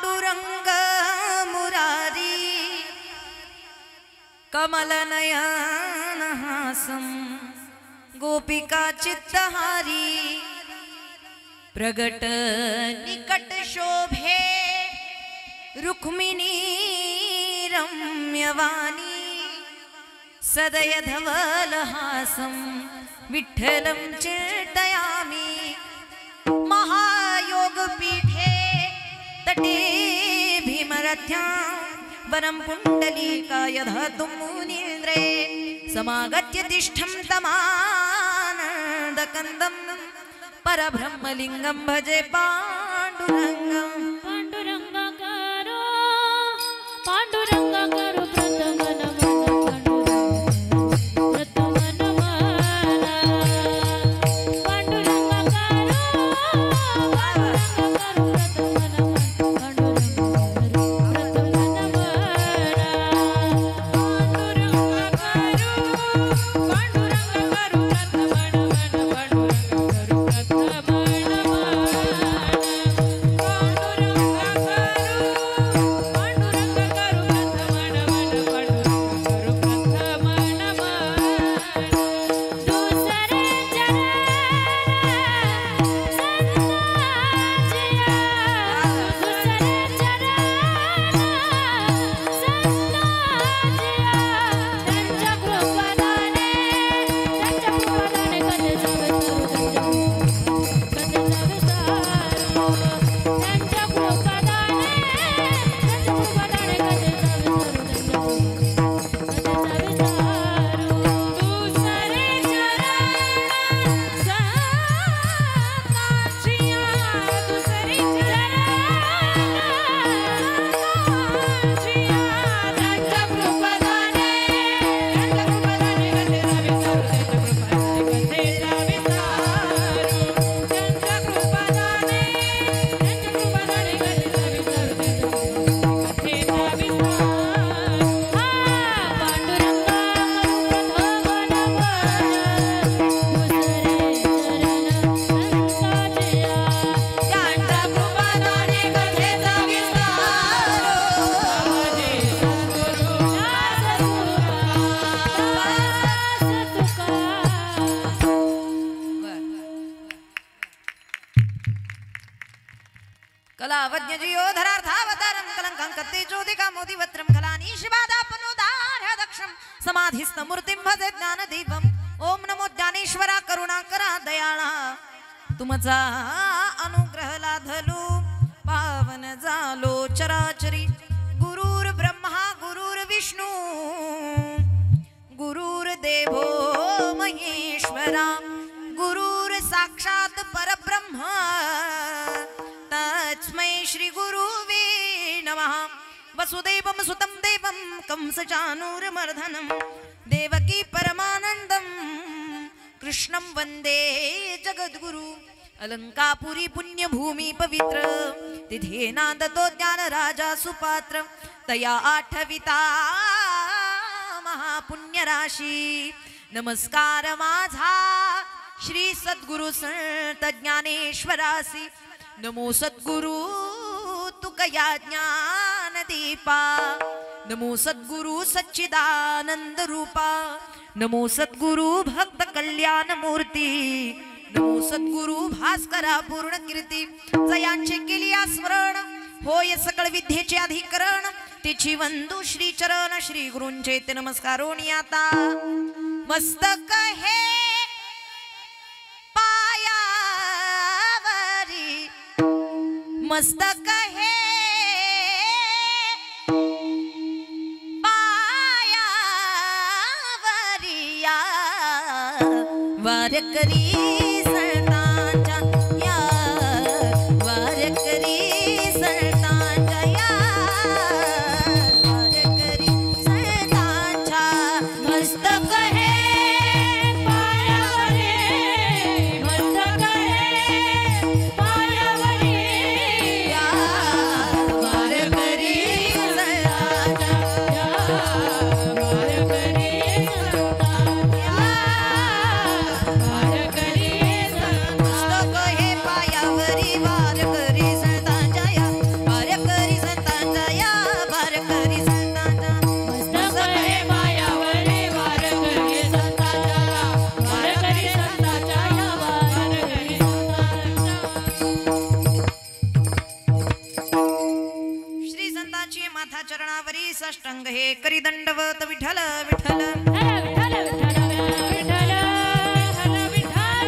पांडुरंग मुरारी कमलनयन हासं गोपिका चित्तहारी प्रगट निकट शोभे रुक्मिणी रम्यवाणी सदय धवलहासं विठ्ठलं चिन्तयामि महायोगपीठे तटे भीमरथ्यां वनं पुण्डलीकाय धातुं मुनीन्द्रे समागत्य तिष्ठं तमानन्दकन्दं परब्रह्मलिङ्गं भजे पाण्डुरङ्गं पाण्डुरङ्गकारो पाण्डुरङ्गकारो प्रथम कलावज्ञजियोधरार्थावतारं कलङ्कं कत्तेजोदिकामोदिवत्रं कलानीशबाधापनोदार्हदक्षं समाधिस्थमूर्तिं भजे ज्ञानदीपम् ओम नमो ज्ञानेश्वरा करुणाकरा दयाळा तुमचा अनुग्रह लाधलो पावन झालो चराचरी गुरुर ब्रह्मा गुरुर विष्णू गुरुर्देवो महेश्वरा गुरुर साक्षात परब्रह्म तस्मै श्री गुरुवे नमः वसुदेवं सुतं देवं कंसचानूरमर्दनं देवकी परमानन्दं कृष्णं वन्दे जगद्गुरु अलंकापुरी पुण्यभूमि पवित्र तिथेना दतो ज्ञान राजा सुपात्र तया आठविता महापुण्य राशी नमस्कार माझा श्री सद्गुरु संत ज्ञानेश्वरासी नमो सद्गुरु तुकया ज्ञान दीपा नमो सद्गुरु सच्चिदानंद रूपा नमो सद्गुरु भक्त कल्याण मूर्ती नमो सद्गुरु भास्करा पूर्ण कीर्ती जयांचे केली स्मरण होय सकळ विद्येचे अधिकरण तिची वंदू श्री चरण श्री गुरूंचे ते नमस्कारोनी आता मस्तक हे पायावरी मस्तक हे पायावरिया वारकरी संतांच्या या वारकरी संतांच्या या वारकरी संतांच्या मस्तक हे पायावरी मस्तक हे पायावरी या वारकरी संतांच्या वारकरी संतांच्या वारकरी पायाची माथा चरणावरी साष्टांग हे करी दंडवत विठ्ठल विठ्ठल विठ्ठल विठ्ठल विठ्ठल विठ्ठल विठ्ठल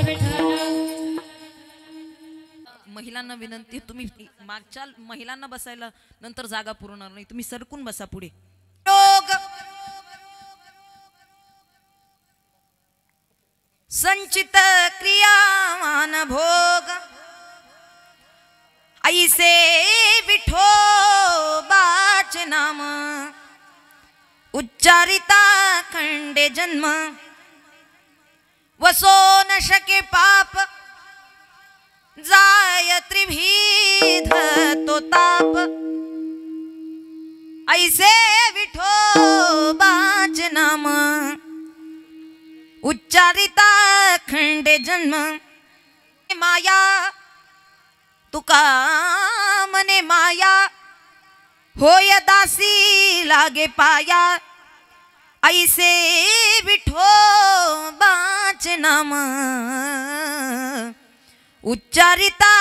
विठ्ठल. महिलांना विनंती, तुम्ही मागच्या महिलांना बसायला नंतर जागा पुरवणार नाही, तुम्ही सरकून बसा पुढे. योग संचित क्रियावान भोग ऐसे विठोबाच नाम उच्चारिता खंडे जन्म वसो न शके पाप जाय त्रिविध तो ताप ऐसे विठोबाच नाम उच्चारिता खंडे जन्म माया तुका मने माया होय दासी लागे पाया ऐसे विठोबाच नाम उच्चारिता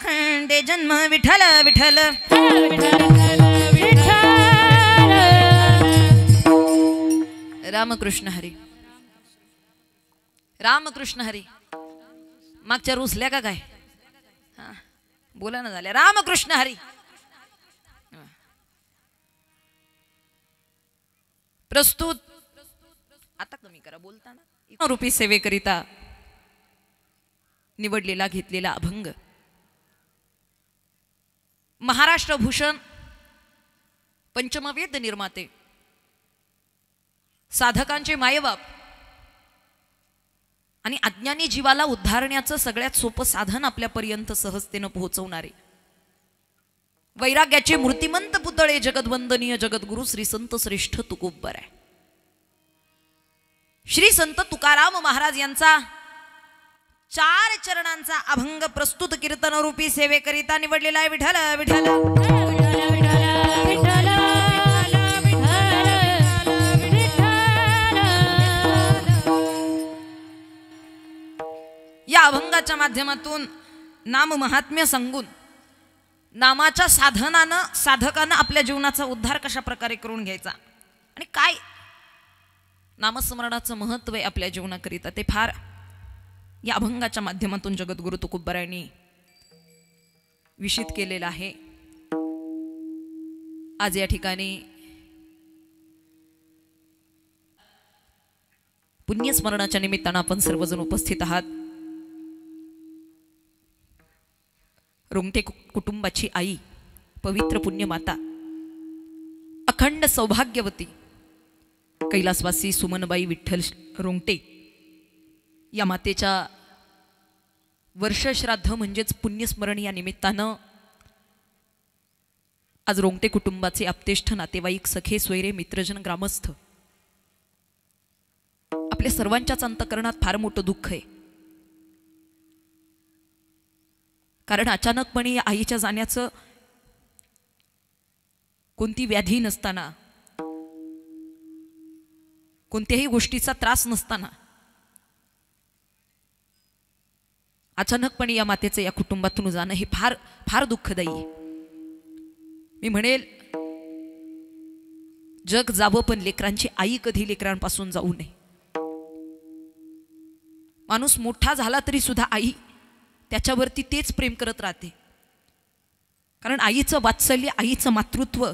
खंडे जन्म विठ्ठल विठ्ठल रामकृष्ण हरी रामकृष्ण हरी. मागच्या रुसल्या का काय? हा बोला ना झाल्या. रामकृष्ण हरी. प्रस्तुत आता कमी करा बोलताना. रूपी सेवेकरिता निवडलेला घेतलेला अभंग महाराष्ट्र भूषण पंचमवेद निर्माते साधकांचे मायबाप आणि अज्ञानी जीवाला उद्धारण्याचं सगळ्यात सोपं साधन आपल्यापर्यंत सहजतेनं पोहोचवणारे वैराग्याचे मूर्तिमंत पुतळे जगद्वंदनीय जगद्गुरु श्री संत श्रेष्ठ तुकोबर आहे. श्री संत तुकाराम महाराज यांचा 4 चरणांचा अभंग प्रस्तुत कीर्तन रूपी सेवेकरिता निवडलेला आहे. विठ्ठल विठ्ठल या अभंगाच्या माध्यमातून नाम महात्म्य सांगून नामाच्या साधनानं साधकानं आपल्या जीवनाचा उद्धार कशा प्रकारे करून घ्यायचा आणि काय नामस्मरणाचं महत्त्व आहे आपल्या जीवनाकरिता ते फार या अभंगाच्या माध्यमातून जगद्गुरु तुकोबरायांनी विषित केलेलं आहे. आज या ठिकाणी पुण्यस्मरणाच्या निमित्तानं आपण सर्वजण उपस्थित आहात. रोंगटे कुटुंबाची आई पवित्र पुण्यमाता अखंड सौभाग्यवती कैलासवासी सुमनबाई विठ्ठल रोंगटे या मातेच्या वर्षश्राद्ध म्हणजेच पुण्यस्मरण या निमित्तानं आज रोंगटे कुटुंबाचे आप्तेष्ठ नातेवाईक सखे सोयरे मित्रजन ग्रामस्थ आपल्या सर्वांच्याच अंतःकरणात फार मोठं दुःख आहे. कारण अचानकपणे या आईच्या जाण्याचं कोणती व्याधी नसताना कोणत्याही गोष्टीचा त्रास नसताना अचानकपणे या मातेचं या कुटुंबातून जाणं हे फार फार दुःखदायी आहे. मी म्हणेल जग जावं पण लेकरांची आई कधी लेकरांपासून जाऊ नये. माणूस मोठा झाला तरी सुद्धा आई त्याच्यावरती तेच प्रेम करत राहते. कारण आईचं वात्सल्य आईचं मातृत्व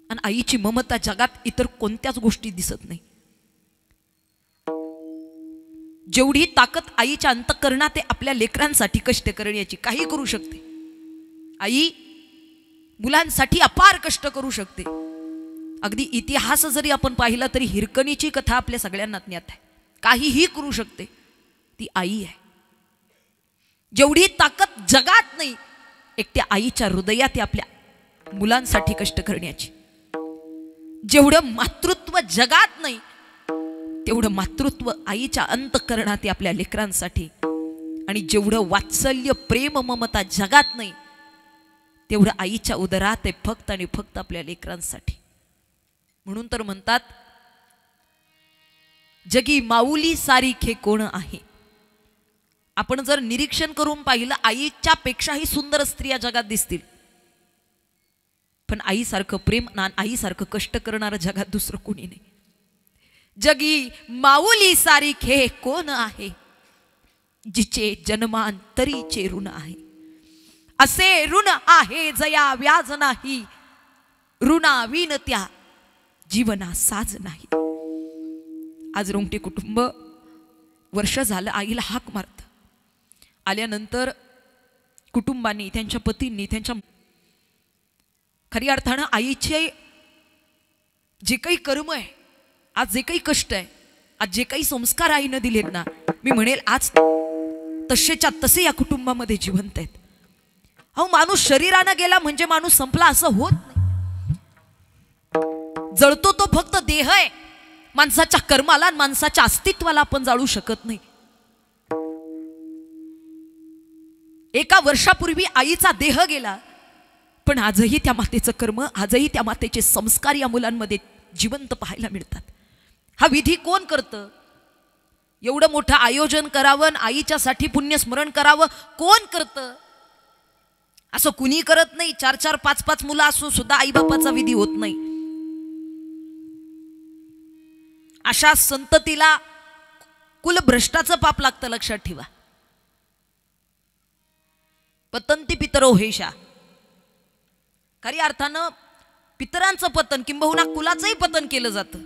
आणि आईची ममता जगात इतर कोणत्याच गोष्टी दिसत नाही. जेवढी ताकद आईच्या अंतःकरणात आहे आपल्या लेकरांसाठी कष्ट करण्याची काही करू शकते. आई मुलांसाठी अपार कष्ट करू शकते. अगदी इतिहास जरी आपण पाहिला तरी हिरकणीची कथा आपल्या सगळ्यांना ज्ञात आहे. काहीही करू शकते ती आई आहे. जेवढी ताकद जगात नाही एकट्या आईच्या हृदयात आहे आपल्या मुलांसाठी कष्ट करण्याची. जेवढं मातृत्व जगात नाही तेवढं मातृत्व आईच्या अंतःकरणात आहे आपल्या लेकरांसाठी. आणि जेवढं वात्सल्य प्रेम ममता जगात नाही तेवढं आईच्या उदरात आहे फक्त आणि फक्त आपल्या लेकरांसाठी. म्हणून तर म्हणतात जगी माऊली सारीखे कोण आहे. आपण जर निरीक्षण करून पाहिलं, आईच्या पेक्षाही सुंदर स्त्रिया जगात दिसतील, पण आईसारखं प्रेम ना आईसारखं कष्ट करणारं जगात दुसरं कोणी नाही. जगी माऊली सारिखे कोण आहे, जिचे जन्मांतरीचे ऋण आहे. असे ऋण आहे जया व्याज नाही, ऋणाविन त्या जीवना साज नाही. आज रोंगटे कुटुंब वर्ष झालं आईला हाक मारत. आल्यानंतर कुटुंबांनी, त्यांच्या पतींनी, त्यांच्या खऱ्या अर्थानं आईचे जे काही कर्म आहे, आज जे काही कष्ट आहे, आज जे काही संस्कार आईनं दिलेत ना, मी म्हणेल आज तसेच्या तसे या कुटुंबामध्ये जिवंत आहेत. अहो, माणूस शरीरानं गेला म्हणजे माणूस संपला असं होत नाही. जळतो तो फक्त देह आहे. माणसाच्या कर्माला, माणसाच्या अस्तित्वाला आपण जाळू शकत नाही. एका वर्षापूर्वी आईचा देह गेला, पण आजही त्या मातेचं कर्म, आजही त्या मातेचे संस्कार या मुलांमध्ये जिवंत पाहायला मिळतात. हा विधी कोण करतं? एवढं मोठं आयोजन करावं, आईच्यासाठी पुण्यस्मरण करावं, कोण करतं? असं कुणी करत नाही. 4-4, 5-5 मुलं असून सुद्धा आईबापाचा विधी होत नाही. अशा संततीला कुलभ्रष्टाचं पाप लागतं, लक्षात ठेवा. पतंती पितरो हेशा. खऱ्या अर्थानं पितरांचं पतन किंबहुना कुलाचंही पतन केलं जातं.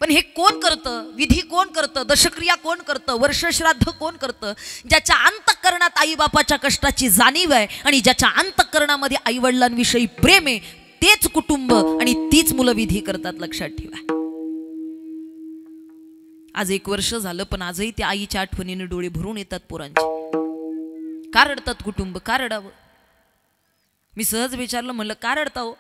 पण हे कोण करतं? विधी कोण करतं? दशक्रिया कोण करतं? वर्षश्राद्ध कोण करतं? ज्याच्या अंतःकरणात आईबापाच्या कष्टाची जाणीव आहे आणि ज्याच्या अंतःकरणामध्ये आईवडिलांविषयी प्रेम आहे, तेच कुटुंब आणि तीच मुलं विधी करतात, लक्षात ठेवा. आज 1 वर्ष झालं, पण आजही त्या आईच्या आठवणीने डोळे भरून येतात पोरांचे. का रडतात कुटुंब? का रडावं? मी सहज विचारलं, म्हणलं का रडता हो?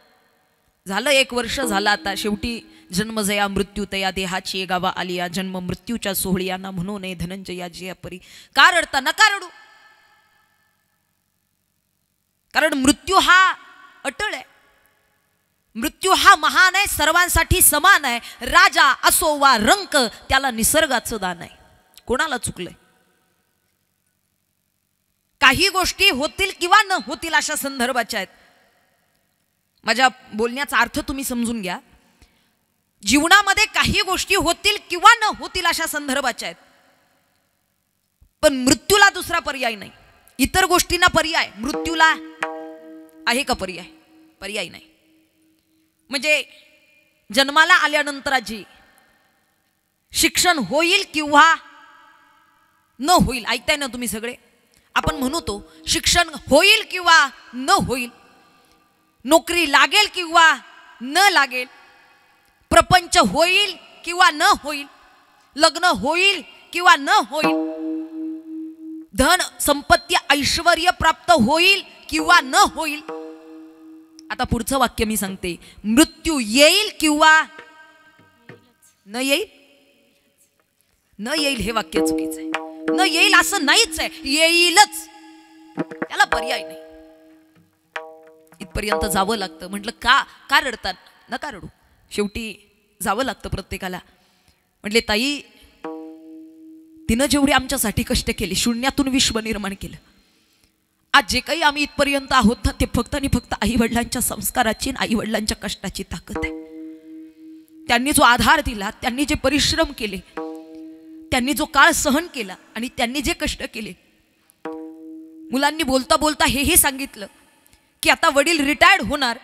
झालं 1 वर्ष झालं आता. शेवटी जन्मजया मृत्यूतया देहाची गावा आलिया, जन्म मृत्यूच्या सोहळ्यांना म्हणू नये धनंजया जिया परी. का रडता? नका रडू. कारण मृत्यू हा अटळ आहे. मृत्यू हा महान आहे, सर्वांसाठी समान आहे. राजा असो वा रंक, त्याला निसर्गाचं दान आहे. कोणाला चुकलंय? काही गोष्टी होतील किंवा न होतील अशा संदर्भाच्या आहेत. माझ्या बोलण्याचा अर्थ तुम्ही समजून घ्या. जीवनामध्ये काही गोष्टी होतील किंवा न होतील अशा संदर्भाच्या आहेत, पण मृत्यूला दुसरा पर्याय नाही. इतर गोष्टींना पर्याय, मृत्यूला आहे का पर्याय? पर्याय नाही. म्हणजे जन्माला आल्यानंतराची शिक्षण होईल किंवा न होईल. ऐकताय ना तुम्ही सगळे? आपण म्हणू तो शिक्षण होईल किंवा न होईल, नोकरी लागेल किंवा न लागेल, प्रपंच होईल किंवा न होईल, लग्न होईल किंवा न होईल, धन संपत्ती ऐश्वर्य प्राप्त होईल किंवा न होईल. आता पुढचं वाक्य मी सांगते, मृत्यू येईल किंवा न येईल. न येईल हे वाक्य चुकीचं आहे. न येईल असं नाहीच आहे, येईलच, त्याला पर्याय नाही. इथपर्यंत जावं लागतं. म्हटलं का रडतात? नका रडू, शेवटी जावं लागतं प्रत्येकाला. म्हटले ताई, तिनं जेवढे आमच्यासाठी कष्ट केले, शून्यातून विश्व निर्माण केलं. आज जे काही आम्ही इथपर्यंत आहोत ना, ते फक्त आणि फक्त आई वडिलांच्या संस्काराची, आई वडिलांच्या कष्टाची ताकद आहे. त्यांनी जो आधार दिला, त्यांनी जे परिश्रम केले, त्यांनी जो काळ सहन केला आणि त्यांनी जे कष्ट केले. मुलांनी बोलता बोलता हेही सांगितलं की आता वडील रिटायर्ड होणार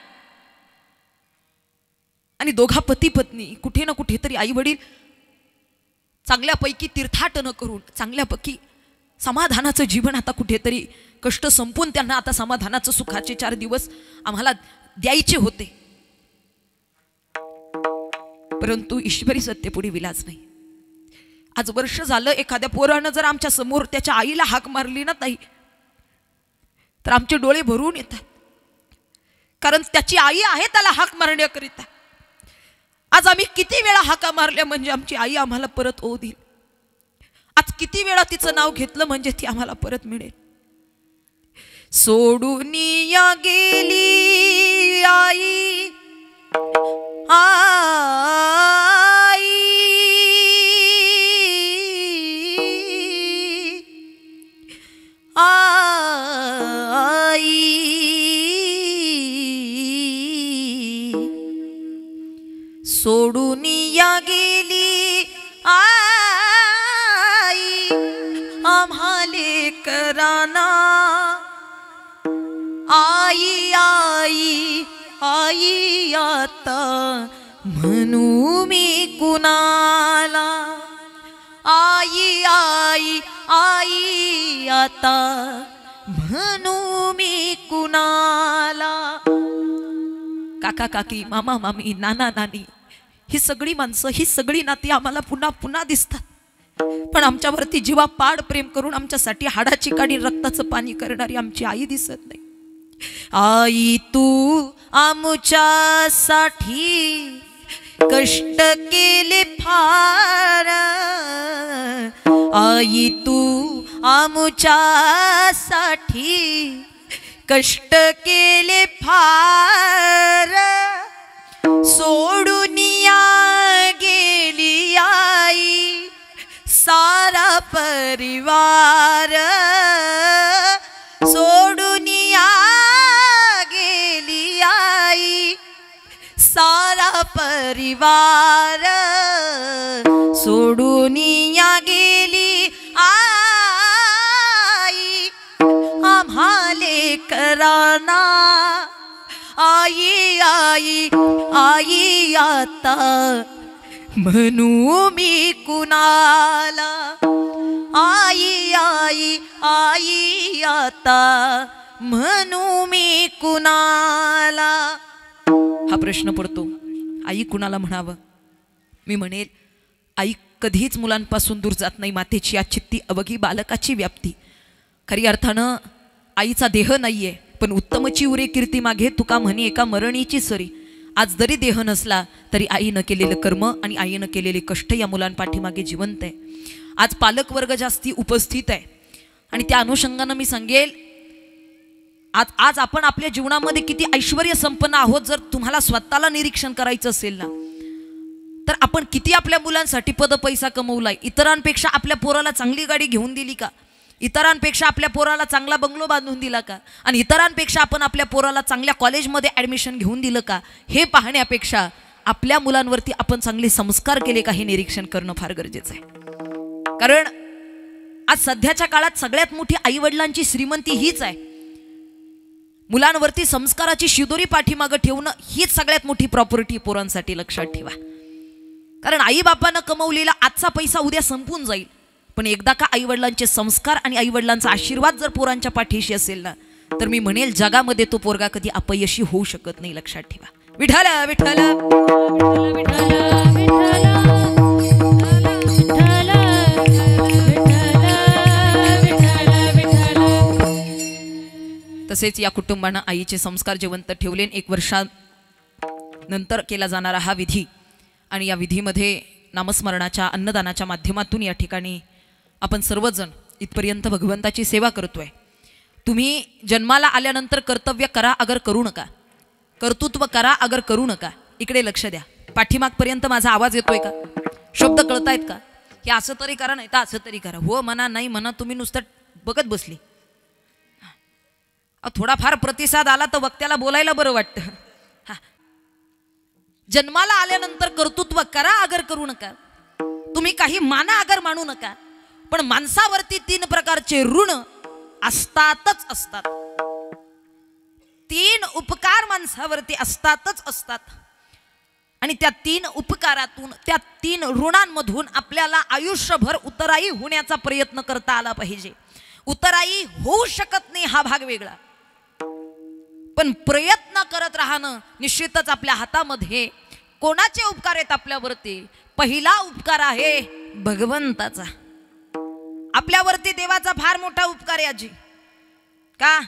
आणि दोघा पती पत्नी कुठे ना कुठेतरी आई वडील चांगल्यापैकी तीर्थाटन करून चांगल्यापैकी समाधानाचं जीवन आता कुठेतरी कष्ट संपून त्यांना आता समाधानाचं सुखाचे 4 दिवस आम्हाला द्यायचे होते. परंतु ईश्वरी सत्यपुढे विलाज नाही. आज वर्ष झालं, एखाद्या पोरानं जर आमच्या समोर त्याच्या आईला हाक मारली ना ताई, तर आमचे डोळे भरून येतात. कारण त्याची आई आहे त्याला हाक मारण्याकरिता. आज आम्ही किती वेळा हाका मारल्या म्हणजे आमची आई आम्हाला परत ओ देईल. आज किती वेळा तिचं नाव घेतलं म्हणजे ती आम्हाला परत मिळेल. सोडून या गेली आई, आई आम्हा लेकरांना आई आई आई आता म्हणू मी कुणाला आई आई आई आता म्हणू मी कुणाला काका काकी मामा मामी नाना नानी ही सगळी माणसं ही सगळी नाती आम्हाला पुन्हा पुन्हा दिसतात पण आमच्यावरती जीवा पाड प्रेम करून आमच्यासाठी हाडाची काडी रक्ताचं पाणी करणारी आमची आई दिसत नाही आई तू आमच्यासाठी कष्ट केले फार आई तू आमच्यासाठी कष्ट केले फार सोडून या गेली आई सारा परिवार सोडून या गेली आई सारा परिवार सोडून या गेली आई आम्हा लेकरांना आई आई आई आता म्हणू मी कुणाला आई आई आई आता म्हणू मी कुणाला हा प्रश्न पडतो आई कुणाला म्हणावं मी म्हणेल आई कधीच मुलांपासून दूर जात नाही मातेची या चित्ती अवघी बालकाची व्याप्ती खरी अर्थानं आईचा देह नाहीये पण उत्तमची उरे कीर्ती मागे तुका म्हणे एका मरणीची सरी आज जरी देह नसला तरी आईनं केलेलं कर्म आणि आईनं केलेले कष्ट या मुलांपाठीमागे जिवंत आहे आज पालक वर्ग जास्ती उपस्थित आहे आणि त्या अनुषंगानं मी सांगेल आज आपण आपल्या जीवनामध्ये किती ऐश्वर्य संपन्न आहोत जर तुम्हाला स्वतःला निरीक्षण करायचं असेल ना तर आपण किती आपल्या मुलांसाठी पद पैसा कमवलाय इतरांपेक्षा आपल्या पोराला चांगली गाडी घेऊन दिली का इतरांपेक्षा आपल्या पोराला चांगला बंगलो बांधून दिला का आणि इतरांपेक्षा आपण आपल्या पोराला चांगल्या कॉलेजमध्ये ॲडमिशन घेऊन दिलं का हे पाहण्यापेक्षा आपल्या मुलांवरती आपण चांगले संस्कार केले का हे निरीक्षण करणं फार गरजेचं आहे कारण आज सध्याच्या काळात सगळ्यात मोठी आईवडिलांची श्रीमंती हीच आहे मुलांवरती संस्काराची शिदोरी पाठीमागं ठेवणं हीच सगळ्यात मोठी प्रॉपर्टी पोरांसाठी लक्षात ठेवा कारण आई बापानं कमवलेला आजचा पैसा उद्या संपून जाईल पण एकदा का आईवडिलांचे संस्कार आणि आईवडिलांचा आशीर्वाद जर पोरांच्या पाठीशी असेल ना तर मी म्हणेल जगामध्ये तो पोरगा कधी अपयशी होऊ शकत नाही लक्षात ठेवा विठ्ठल विठ्ठल तसेच या कुटुंबानं आईचे संस्कार जिवंत ठेवले 1 वर्षानंतर केला जाणारा हा विधी आणि या विधीमध्ये नामस्मरणाच्या अन्नदानाच्या माध्यमातून या ठिकाणी आपण सर्वजण इथपर्यंत भगवंताची सेवा करतोय तुम्ही जन्माला आल्यानंतर कर्तव्य करा अगर करू नका कर्तृत्व करा अगर करू नका इकडे लक्ष द्या पाठीमागपर्यंत माझा आवाज येतोय का शब्द कळतायत का हे असं तरी करा नाही तर असं तरी करा हो म्हणा नाही म्हणा तुम्ही नुसतं बघत बसली थोडाफार प्रतिसाद आला तर वक्त्याला बोलायला बरं वाटतं जन्माला आल्यानंतर कर्तृत्व करा अगर करू नका तुम्ही काही माना अगर मानू नका पण माणसावरती 3 प्रकारचे ऋण असतातच असतात 3 उपकार माणसावरती असतातच असतात आणि त्या 3 उपकारातून त्या 3 ऋणांमधून आपल्याला आयुष्यभर उतराई होण्याचा प्रयत्न करता आला पाहिजे उतराई होऊ शकत नाही हा भाग वेगळा पण प्रयत्न करत राहणं निश्चितच आपल्या हातामध्ये कोणाचे उपकार आहेत आपल्यावरती पहिला उपकार आहे भगवंताचा आपल्यावरती देवाचा फार मोठा उपकार आहे आजी का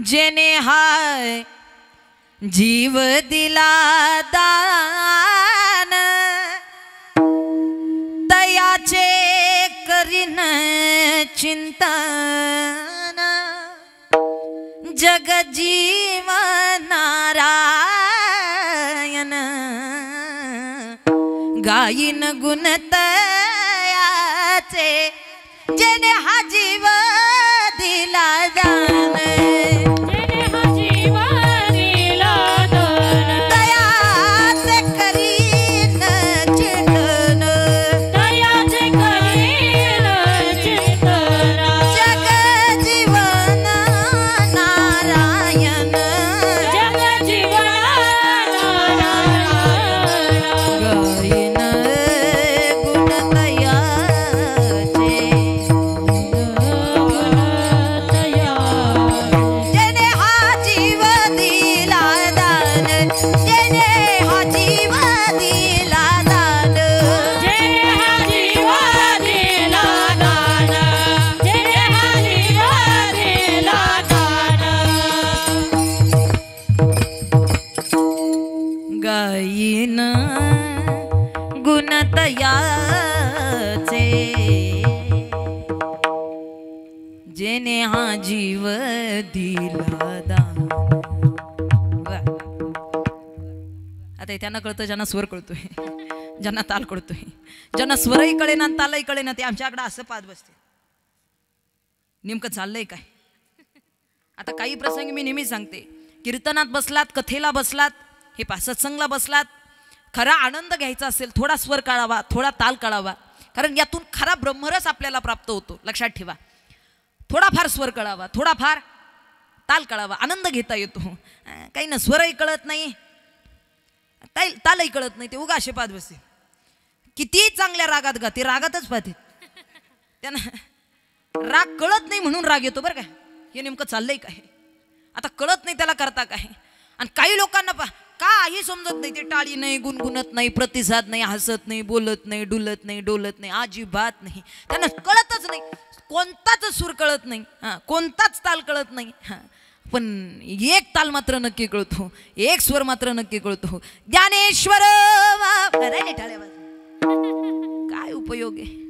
जेने हाय जीव दिला दान दयाचे करीन चिंतन जग जीव नारायण गायीन गुणतयाचे जेने हा जीव दिला दान जेने हा जीव दिला दान दयाचे करीन चिंतन दयाचे करीन चिंतन जेने हा जीव दिला दान. आता त्यांना कळतं ज्यांना स्वर कळतोय, ज्यांना ताल कळतोय. ज्यांना स्वरही कळेना आणि तालही कळेना ते आमच्याकडे असं पाहत बसते नेमकं चाललंय काय. आता काही प्रसंगी मी नेहमी सांगते, कीर्तनात बसलात, कथेला बसलात, हे सत्संगला बसलात, खरा आनंद घ्यायचा असेल थोडा स्वर कळावा, थोडा ताल कळावा, कारण यातून खरा ब्रह्मरस आपल्याला प्राप्त होतो. लक्षात ठेवा, थोडाफार स्वर कळावा, थोडाफार ताल कळावा, आनंद घेता येतो. काही ना स्वरही कळत नाही, तालही कळत नाही, ते उगा असे पाहत बसते. किती चांगल्या रागात गा, ते रागातच पाहते. त्यांना राग कळत नाही म्हणून राग येतो बरं का. हे नेमकं चाललंय काय, आता कळत नाही त्याला करता काय. आणि काही लोकांना काही समजत नाही, ते टाळी नाही, गुणगुणत नाही, प्रतिसाद नाही, हसत नाही, बोलत नाही, डुलत नाही, डोलत नाही, अजिबात नाही. त्यांना कळतच नाही, कोणताच सूर कळत नाही, कोणताच ताल कळत नाही. पण एक ताल मात्र नक्की कळतो, एक स्वर मात्र नक्की कळतो. ज्ञानेश्वर काय उपयोग आहे,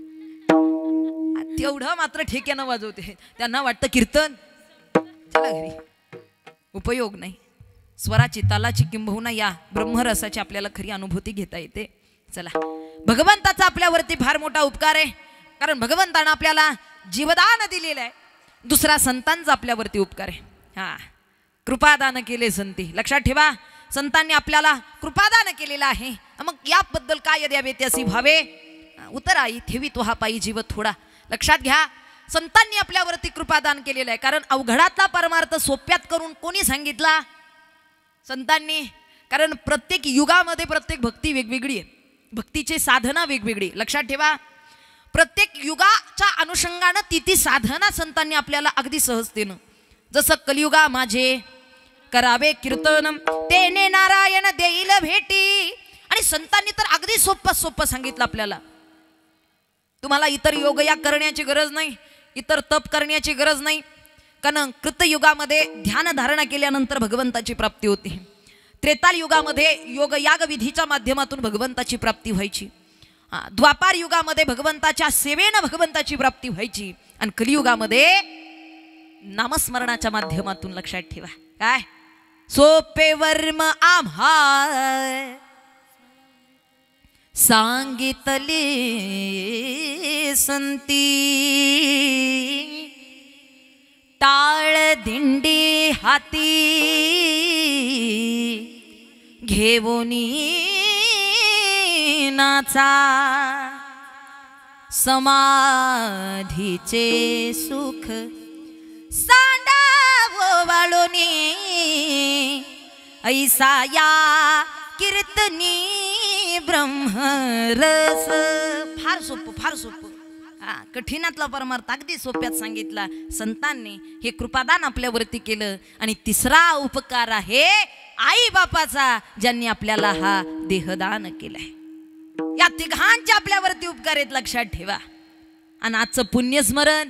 तेवढं मात्र ठेक्यानं वाजवते. त्यांना वाटतं कीर्तन, चला घरी. उपयोग नाही. स्वराची, तालाची, किंबहुना या ब्रह्मरसाची आपल्याला खरी अनुभूती घेता येते. चला, भगवंताचा आपल्यावरती फार मोठा उपकार आहे, कारण भगवंतानं आपल्याला जीवदान दिलेलं आहे. दुसरा संतांचा आपल्यावरती उपकार आहे. कृपादान केले संती. लक्षात ठेवा, संतांनी आपल्याला कृपादान केलेलं आहे. मग याबद्दल काय द्यावे त्यासी भावे उतराई ठेवी तो हा पायी जीव थोडा. लक्षात घ्या, संतांनी आपल्यावरती कृपादान केलेलं आहे, कारण अवघडातला परमार्थ सोप्यात करून कोणी सांगितला? संतांनी. कारण प्रत्येक युगामध्ये प्रत्येक भक्ती वेगवेगळी आहे, भक्तीची साधना वेगवेगळी. लक्षात ठेवा, प्रत्येक युगाच्या अनुषंगानं ती साधना संतांनी आपल्याला अगदी सहजतेनं, जसं कलियुगा माझे करावे कीर्तन तेने नारायण देईल भेटी. आणि संतांनी तर अगदी सोपं सांगितलं आपल्याला. तुम्हाला इतर योग या करण्याची गरज नाही, इतर तप करण्याची गरज नाही, कारण कृतयुगामध्ये ध्यान धारणा केल्यानंतर भगवंताची प्राप्ती होती. त्रेताल युगामध्ये योग याग विधीच्या माध्यमातून भगवंताची प्राप्ती व्हायची. द्वापार युगामध्ये भगवंताच्या सेवेनं भगवंताची प्राप्ती व्हायची. आणि कलियुगामध्ये नामस्मरणाच्या माध्यमातून. लक्षात ठेवा, काय सोपे वर्म आम्हा सांगितले संती टाळ दिंडी हाती घेऊनी नाचा समाधीचे सुख सांडावो वाळोनी ऐसा या कीर्तनी ब्रह्मरस. फार सोपं. कठीणातला परमार्थ अगदी सोप्यात सांगितला संतांनी. हे कृपादान आपल्यावरती केलं. आणि तिसरा उपकार आहे आई बापाचा, ज्यांनी आपल्याला हा देहदान केलाय. या तिघांच्या आपल्यावरती उपकार आहेत. लक्षात ठेवा. आणि आजचं पुण्यस्मरण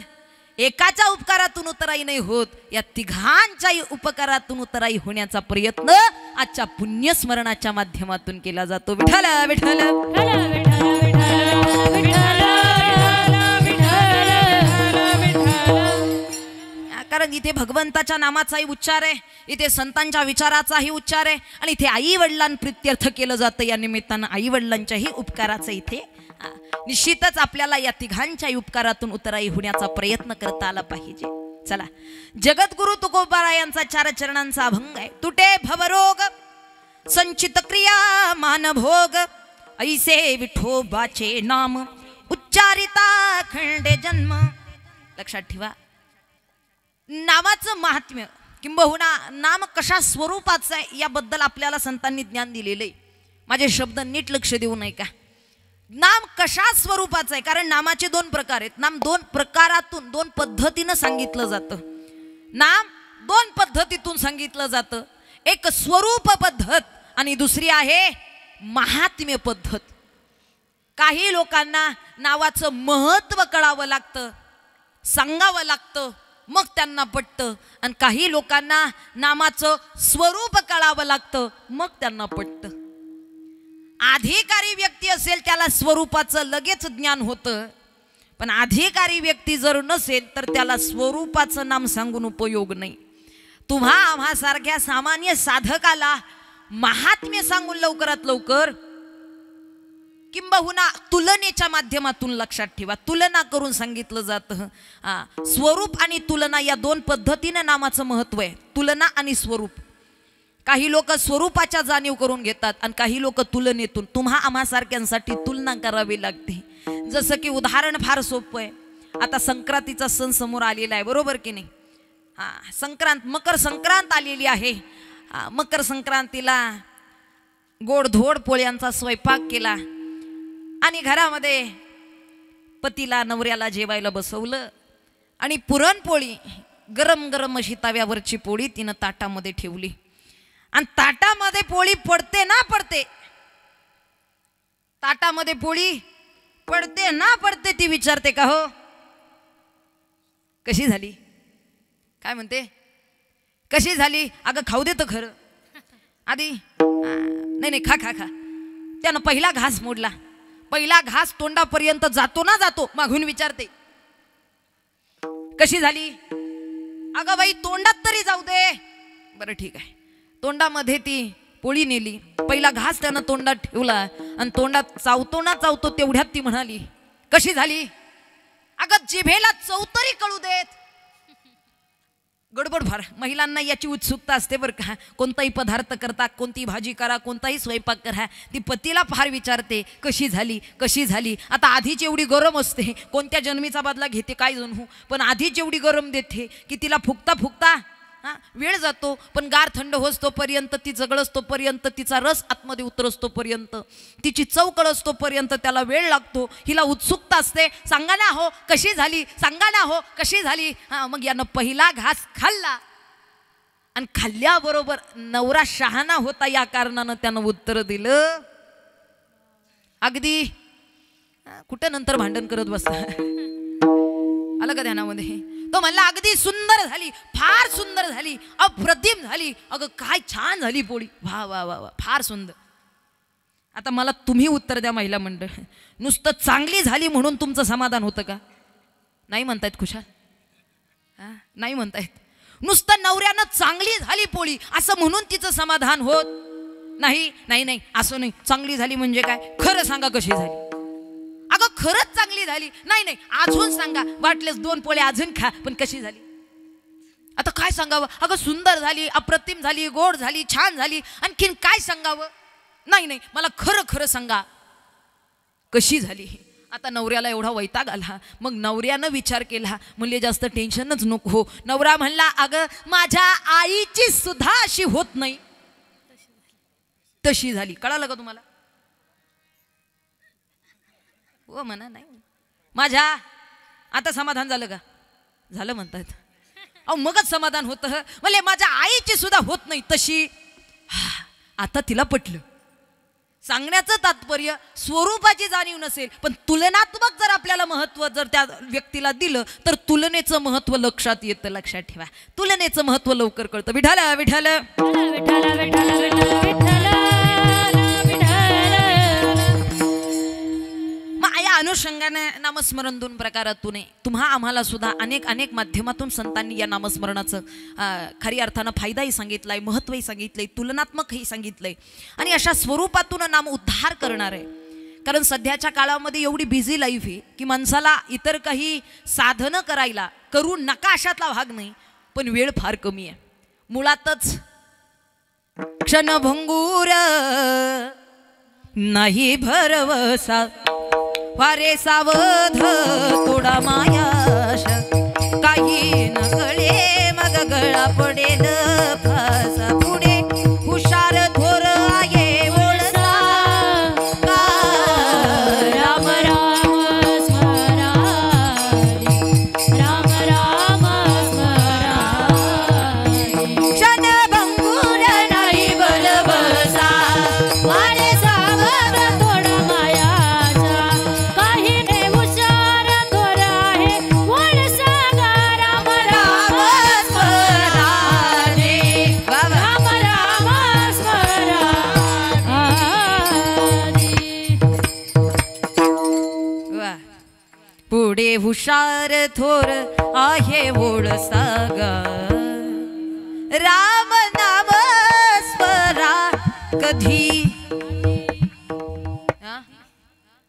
एकाच्या उपकारातून उतराई नाही होत, या तिघांच्याही उपकारातून उतराई होण्याचा प्रयत्न आजच्या पुण्यस्मरणाच्या माध्यमातून केला जातो. विठ्ठल विठ्ठल कारण इथे भगवंताच्या नामाचाही उच्चार आहे, इथे संतांच्या विचाराचाही उच्चार आहे, आणि इथे आई वडिलांप्रित्यर्थ केलं जातं. या निमित्तानं आई वडिलांच्याही उपकाराचं इथे निश्चितच आपल्याला या तिघांच्याही उपकारातून उतराई होण्याचा प्रयत्न करता आला पाहिजे. चला, जगद्गुरु तुकोबारायांचा 4 चरणांचा अभंग आहे. तुटे भवरोग संचित क्रिया मानभोग ऐसे विठोबाचे नाम उच्चारिता खंडे जन्म. लक्षात ठेवा, नामाचं महात्म्य किंबहुना नाम कशा स्वरूपाचं आहे याबद्दल आपल्याला संतांनी ज्ञान दिलेलं आहे. माझे शब्द नीट लक्ष देऊ नये का. नाम कशा स्वरूपाचं आहे, कारण नामाचे 2 प्रकार आहेत. नाम 2 प्रकारातून 2 पद्धतीनं सांगितलं जातं. नाम 2 पद्धतीतून सांगितलं जातं. एक स्वरूप पद्धत आणि दुसरी आहे महात्म्य पद्धत. काही लोकांना नावाचं महत्त्व कळावं लागतं, सांगावं लागतं, मग त्यांना पटतं. आणि काही लोकांना नामाचं स्वरूप कळावं लागतं, मग त्यांना पटतं. अधिकारी व्यक्ती असेल त्याला स्वरूपाचं लगेच ज्ञान होतं, पण अधिकारी व्यक्ती जर नसेल तर त्याला स्वरूपाचं नाम सांगून उपयोग नाही. तुम्हा आम्हा सारख्या सामान्य साधकाला महात्म्य सांगून लवकरात लवकर, किंबहुना तुलनेच्या माध्यमातून लक्षात ठेवा, तुलना करून सांगितलं जातं. स्वरूप आणि तुलना या दोन पद्धतीने नामाचं महत्व आहे. तुलना आणि स्वरूप. काही लोक स्वरूपाच्या जाणीव करून घेतात आणि काही लोक तुलनेतून. तुम्हा आम्हा सारख्यांसाठी तुलना करावी लागते. जसं की उदाहरण फार सोपं आहे. आता संक्रांतीचा सण समोर आलेला आहे, बरोबर की नाही? संक्रांत, मकर संक्रांत आलेली आहे. मकर संक्रांतीला गोडधोड पोळ्यांचा स्वयंपाक केला आणि घरामध्ये पतीला नवऱ्याला जेवायला बसवलं आणि पुरणपोळी गरम गरम अशी तव्यावरची पोळी तिनं ताटामध्ये ठेवली आणि ताटामध्ये पोळी पडते ना पडते, ताटामध्ये पोळी पडते ना पडते, ती विचारते का हो कशी झाली? काय म्हणते? कशी झाली? अगं खाऊ दे तर खरं आधी. नाही नाही, खा खा खा. त्यानं पहिला घास मोडला. पहिला घास तोंडापर्यंत जातो ना जातो, मागून विचारते कशी झाली? अगं बाई तोंडात तरी जाऊ दे. बरं ठीक आहे. तोंडामध्ये ती पोळी नेली, पहिला घास त्यानं तोंडात ठेवला आणि तोंडात चावतो ना चावतो तेवढ्यात ती म्हणाली कशी झाली? अगं जिभेला चव तरी कळू देत. गडबड फार. महिलांना याची उत्सुकता असते बरं का. कोणताही पदार्थ करता, कोणती भाजी करा, कोणताही स्वयंपाक करा, ती पतीला फार विचारते कशी झाली कशी झाली. आता आधीच एवढी गरम असते, कोणत्या जन्मीचा बदला घेते काय जणू, पण आधीच एवढी गरम देते की तिला फुकता फुकता वेळ जातो. पण गार थंड होतोपर्यंत, ती जगळसतोपर्यंत, तिचा रस आतमध्ये उतरसतोपर्यंत, तिची चव कळसतोपर्यंत त्याला वेळ लागतो. हिला उत्सुकता असते, सांगा ना हो कशी झाली, सांगा ना हो कशी झाली. मग यानं पहिला घास खाल्ला आणि खाल्ल्याबरोबर नवरा शहाणा होता या कारणानं त्यानं उत्तर दिलं अगदी. कुठं नंतर भांडण करत बसता, आलं का ध्यानामध्ये? तो म्हणला अगदी सुंदर झाली, फार सुंदर झाली, अप्रतिम झाली. अगं काय छान झाली पोळी, वा वा वा वा, फार सुंदर. आता मला तुम्ही उत्तर द्या महिला मंडळ, नुसतं चांगली झाली म्हणून तुमचं समाधान होतं का? नाही म्हणतायत खुशाल? नाही म्हणतायत. नुसतं नवऱ्यानं चांगली झाली पोळी असं म्हणून तिचं समाधान होत नाही. नाही नाही असं नाही. चांगली झाली म्हणजे काय? खरं सांगा कशी झाली. अगं खरंच चांगली झाली. नाही नाही अजून सांगा, वाटलेस 2 पोळ्या अजून खा, पण कशी झाली? आता काय सांगावं? अगं सुंदर झाली, अप्रतिम झाली, गोड झाली, छान झाली, आणखीन काय सांगावं? नाही नाही मला खरं खरं सांगा कशी झाली. आता नवऱ्याला एवढा वैताग आला. मग नवऱ्यानं विचार केला, म्हणले जास्त टेन्शनच नको. नवरा म्हणला अगं माझ्या आईची सुद्धा अशी होत नाही तशी झाली. कळालं का तुम्हाला? हो म्हणा. नाही माझ्या, आता समाधान झालं का? झालं म्हणतात. अहो मगच समाधान होतं. म्हणजे माझ्या आईची सुद्धा होत नाही तशी. आता तिला पटलं. सांगण्याचं तात्पर्य स्वरूपाची जाणीव नसेल पण तुलनात्मक जर आपल्याला महत्व जर त्या व्यक्तीला दिलं तर तुलनेचं महत्व लक्षात येतं. लक्षात ठेवा, तुलनेचं महत्व लवकर कळतं. विठाल विठाल विठ्ठल विठ्ठल विठ्ठल विठ्ठल अनुषंगाने नामस्मरण 2 प्रकारातून तुम्हा आम्हाला सुद्धा अनेक अनेक माध्यमातून संतांनी या नामस्मरणाचं खरी अर्थानं फायदाही सांगितलाय, महत्वही सांगितलंय, तुलनात्मकही सांगितलंय आणि अशा स्वरूपातून नाम उद्धार करणार आहे. कारण सध्याच्या काळामध्ये एवढी बिझी लाईफ आहे की माणसाला इतर काही साधनं करायला करू नका अशातला भाग नाही, पण वेळ फार कमी आहे. मुळातच क्षणभंगूर नाही भरवसा, वारे सावध थोडा मायाश, काही न कळे मग गळा पडेल फासा पुढे, हुशार थोर आहे ओळसा, राम राम स्मरारी, राम राम स्मरारी, क्षणभंगूर नाही बलबसा, वारे सावध थोडा मायाचा, काही ने हुशार थोर आहे हुशार थोर आहे ओढ सागा राम नाम स्मरा कधी.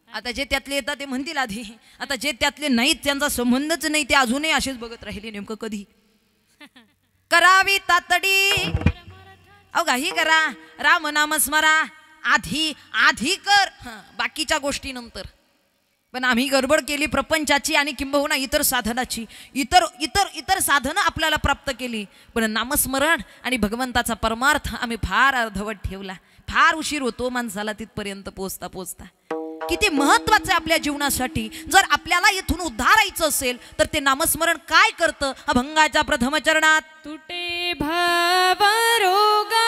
आता जे त्यातले येतात ते म्हणतील आधी, आता जे त्यातले नाहीत त्यांचा संबंधच नाही ते अजूनही असेच बघत राहिले नेमकं कधी. करावी तातडी अहो काही करा, राम नाम स्मरा आधी आधी कर, बाकीच्या गोष्टी नंतर. पण आम्ही गडबड केली प्रपंचाची आणि किंबहुना इतर साधनाची, इतर इतर इतर साधनं आपल्याला प्राप्त केली, पण नामस्मरण आणि भगवंताचा परमार्थ आम्ही फार अर्धवट ठेवला. फार उशीर होतो माणसाला तिथपर्यंत पोचता पोचता. किती महत्वाचं आहे आपल्या जीवनासाठी. जर आपल्याला इथून उद्धारायचं असेल तर ते नामस्मरण काय करतं. अभंगाच्या प्रथम चरणात तुटे भवरोगा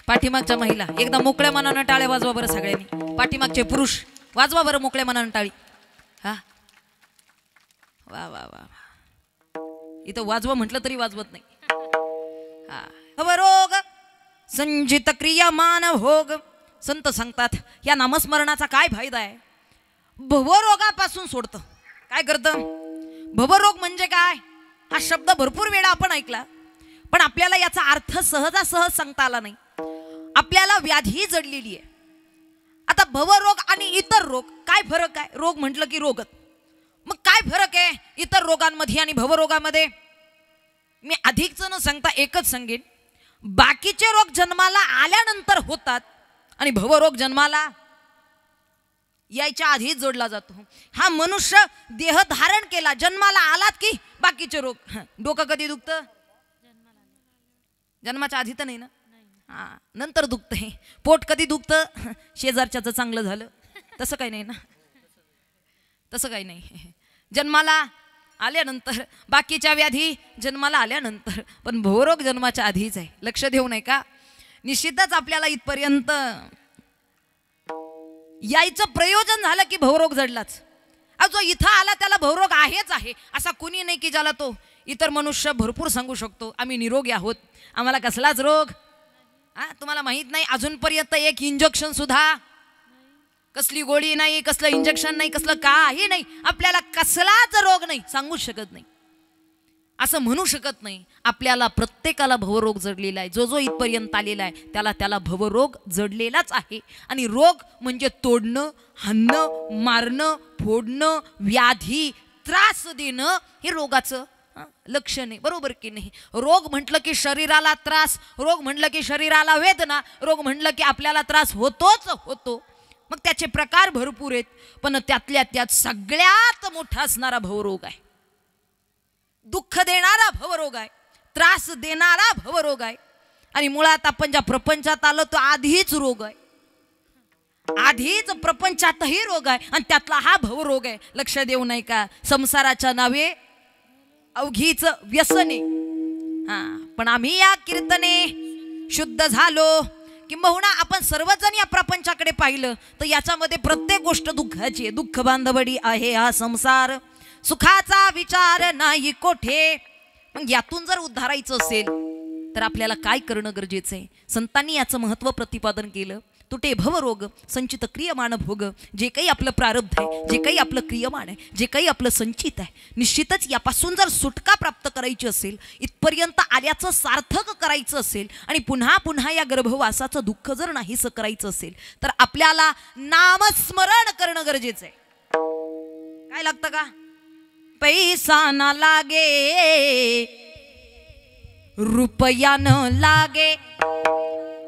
पाठीमागच्या महिला एकदा मोकळ्या मनानं टाळ्या वाजवा बरं सगळ्यांनी. पाठीमागचे पुरुष वाजवा बरं मोकळ्या मनानं टाळी. हा वा वा वा. इथं वाजवा म्हटलं तरी वाजवत नाही. हा भवरोग संजित क्रिया मान भोग. संत सांगतात या नामस्मरणाचा काय फायदा आहे. भवरोगापासून सोडतं. काय करतं. भवरोग म्हणजे काय हा शब्द भरपूर वेळा आपण ऐकला, पण आपल्याला याचा अर्थ सहजासहज सांगता आला नाही. आपल्याला व्याधी जडलेली आहे. आता भवरोग आणि इतर रोग काय फरक आहे. रोग म्हटलं की रोगत, मग काय फरक आहे इतर रोगांमध्ये आणि भवरोगामध्ये. मी अधिकच न सांगता एकच सांगेन, बाकीचे रोग जन्माला आल्यानंतर होतात आणि भवरोग जन्माला यायच्या आधीच जोडला जातो. हा मनुष्य देह धारण केला, जन्माला आलात की बाकीचे रोग. डोकं कधी दुखतं. जन्माच्या आधी तर नाही ना. हा नंतर दुखतंय. पोट कधी दुखतं. शेजारच्याचं चांगलं झालं तसं काही नाही ना. तसं काही नाही. जन्माला आल्यानंतर बाकीच्या व्याधी जन्माला आल्यानंतर, पण भवरोग जन्माच्या आधीच आहे. लक्ष देऊ नये का. निश्चितच आपल्याला इथपर्यंत यायचं प्रयोजन झालं की भवरोग जडलाच. जो इथं आला त्याला भवरोग आहेच आहे असा कोणी नाही की ज्याला तो. इतर मनुष्य भरपूर सांगू शकतो आम्ही निरोगी आहोत, आम्हाला कसलाच रोग. तुम्हाला माहित नाही अजूनपर्यंत एक इंजेक्शन सुद्धा, कसली गोळी नाही, कसलं इंजेक्शन नाही, कसलं काही नाही. आपल्याला कसलाच रोग नाही, सांगूच शकत नाही, असं म्हणू शकत नाही. आपल्याला प्रत्येकाला भवरोग जडलेला आहे. जो जो इथपर्यंत आलेला आहे त्याला त्याला भवरोग जडलेलाच आहे. आणि रोग म्हणजे तोडणं, हाणणं, मारणं, फोडणं, व्याधी, त्रास देणं हे रोगाचं लक्षण आहे. बरोबर की नाही. रोग म्हटलं की शरीराला त्रास, रोग म्हटलं की शरीराला वेदना, रोग म्हटलं की आपल्याला त्रास होतोच होतो. मग त्याचे प्रकार भरपूर आहेत, पण त्यातल्या त्यात सगळ्यात मोठा असणारा भवरोग आहे. दुःख देणारा भवरोग आहे, त्रास देणारा भवरोग आहे. आणि मुळात आपण ज्या प्रपंचात आलो तो आधीच रोग आहे. आधीच प्रपंचातही रोग आहे आणि त्यातला हा भवरोग आहे. लक्ष देऊ नाही का. संसाराच्या नावे अवघीच व्यसने. पण आम्ही या कीर्तने शुद्ध झालो. किंबहुना आपण सर्वजण या प्रपंचाकडे पाहिलं तर याच्यामध्ये प्रत्येक गोष्ट दुःखाची आहे. दुःख बांधवडी आहे हा संसार, सुखाचा विचार नाही कोठे. मग यातून जर उद्धारायचं असेल तर आपल्याला काय करणं गरजेचं आहे? संतांनी याचं महत्त्व प्रतिपादन केलं. तुटे भवरोग संचित क्रियमाण भोग. जे काही आपलं प्रारब्ध आहे, जे काही आपलं क्रियमाण आहे, जे काही आपलं संचित आहे, निश्चितच यापासून जर सुटका प्राप्त करायची असेल, इथपर्यंत आल्याचं सार्थक करायचं असेल आणि पुन्हा पुन्हा या गर्भवासाचं दुःख जर नाहीसं करायचं असेल, तर आपल्याला नामस्मरण करणं गरजेचं आहे. काय लागतं का? पैसा ना लागे, रुपया न लागे,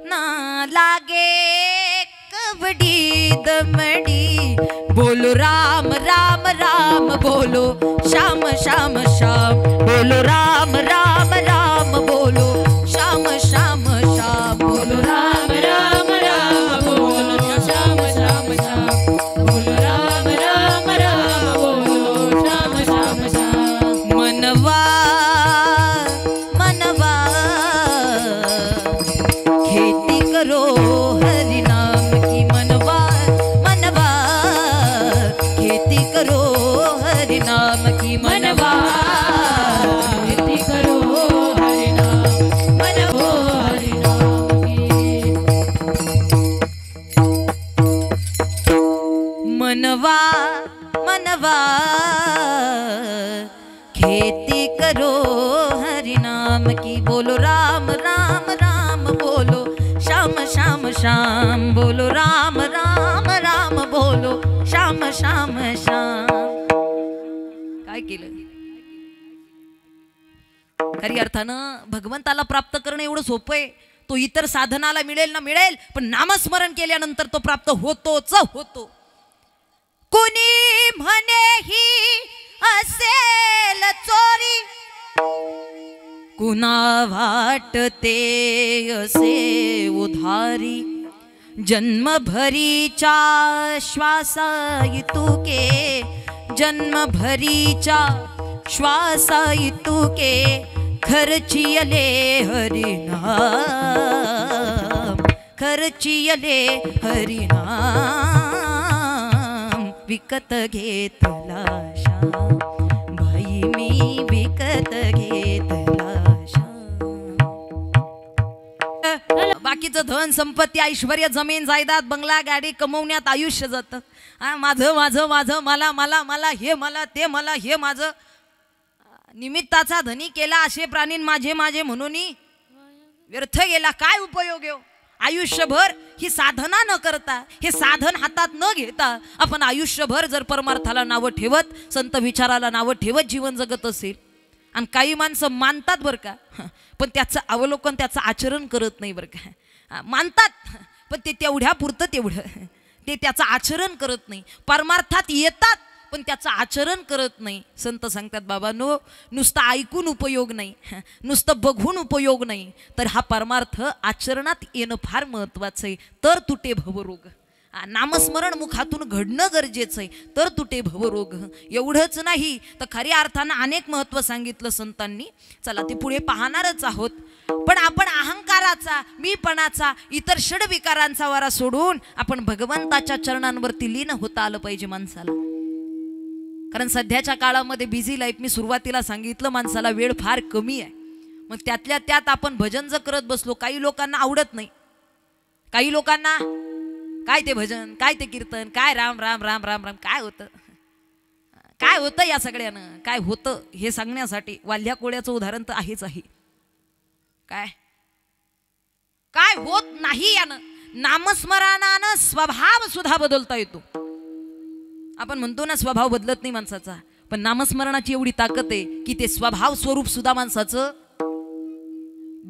ना लागे कवडी दमडी. बोलो राम राम राम, बोलो श्याम श्याम श्याम, बोलो राम राम राम, बोलो श्याम श्याम श्याम, बोलो राम राम राम, बोलो श्याम श्याम श्याम, बोलो राम राम राम, बोलो श्याम श्याम श्याम. मनवा मनवा खेती करो हरि नाम की. मनवा मनवा खेती करो हरि नाम की. मनवा खेती करो हरि नाम, मनवो हरि नाम की. मनवा मनवा खेती करो हरि नाम की. बोलो राम राम राम, बोलो श्याम श्याम श्याम, बोलो राम राम राम, बोलो श्याम श्याम श्याम. काय केलं? खरी अर्थानं भगवंताला प्राप्त करणं एवढं सोपं आहे. तो इतर साधनाला मिळेल ना मिळेल, पण नामस्मरण केल्यानंतर तो प्राप्त होतोच होतो. कुणी म्हणे ही असेल चोरी, कुणा वाटते असे उधारी. जन्मभरीच्या श्वासा इतुके, जन्मभरीच्या श्वासा इतुके. खर्चियले हरिनाम, खर्चियले हरिनाम. विकत घेतला श्याम, बाई मी विकत घेतला. बाकीचं धन संपत्ती ऐश्वर्य जमीन जायदाद बंगला गाडी कमवण्यात आयुष्य जातं. माझं माझं माझं, मला मला मला, हे मला ते मला, हे माझं. निमित्ताचा धनी केला असे प्राणीन माझे माझे म्हणून व्यर्थ गेला. काय उपयोग आहे? आयुष्यभर ही साधना न करता, हे साधन हातात न घेता आपण आयुष्यभर जर परमार्थाला नावं ठेवत, संत विचाराला नावं ठेवत जीवन जगत असेल. आणि काही माणसं मानतात बरं का, पण त्याचं अवलोकन, त्याचं आचरण करत नाही बरं का. मानतात पण ते तेवढ्या पुरतं तेवढं, ते त्याचं आचरण करत नाही. परमार्थात येतात पण त्याचं आचरण करत नाही. संत सांगतात, बाबांनो, नुसतं ऐकून उपयोग नाही, नुसतं बघून उपयोग नाही, तर हा परमार्थ आचरणात येणं फार महत्त्वाचं आहे. तर तुटे भवरोग. नामस्मरण मुखातून घडणं गरजेचं आहे, तर तुटे भवरोग. एवढंच नाही तर खऱ्या अर्थानं अनेक महत्त्व सांगितलं संतांनी. चला ते पुढे पाहणारच आहोत. पण आपण अहंकाराचा, मीपणाचा, इतर षडविकारांचा वारा सोडून आपण भगवंताच्या चरणांवरती लीन होता आलं पाहिजे माणसाला. कारण सध्याच्या काळामध्ये बिझी लाईफ, मी सुरुवातीला सांगितलं, माणसाला वेळ फार कमी आहे. मग त्यातल्या त्यात आपण भजन जर करत बसलो, काही लोकांना आवडत नाही. काही लोकांना काय ते भजन, काय ते कीर्तन, काय राम राम राम राम राम, काय होतं, काय होतं या सगळ्यानं, काय होतं हे सांगण्यासाठी वाल्ह्या कोळ्याचं उदाहरण तर आहेच आहे. काय काय होत नाही यानं. नामस्मरणानं स्वभाव सुद्धा बदलता येतो. आपण म्हणतो ना स्वभाव बदलत नाही माणसाचा, पण नामस्मरणाची एवढी ताकद आहे की ते स्वभाव स्वरूप सुद्धा माणसाचं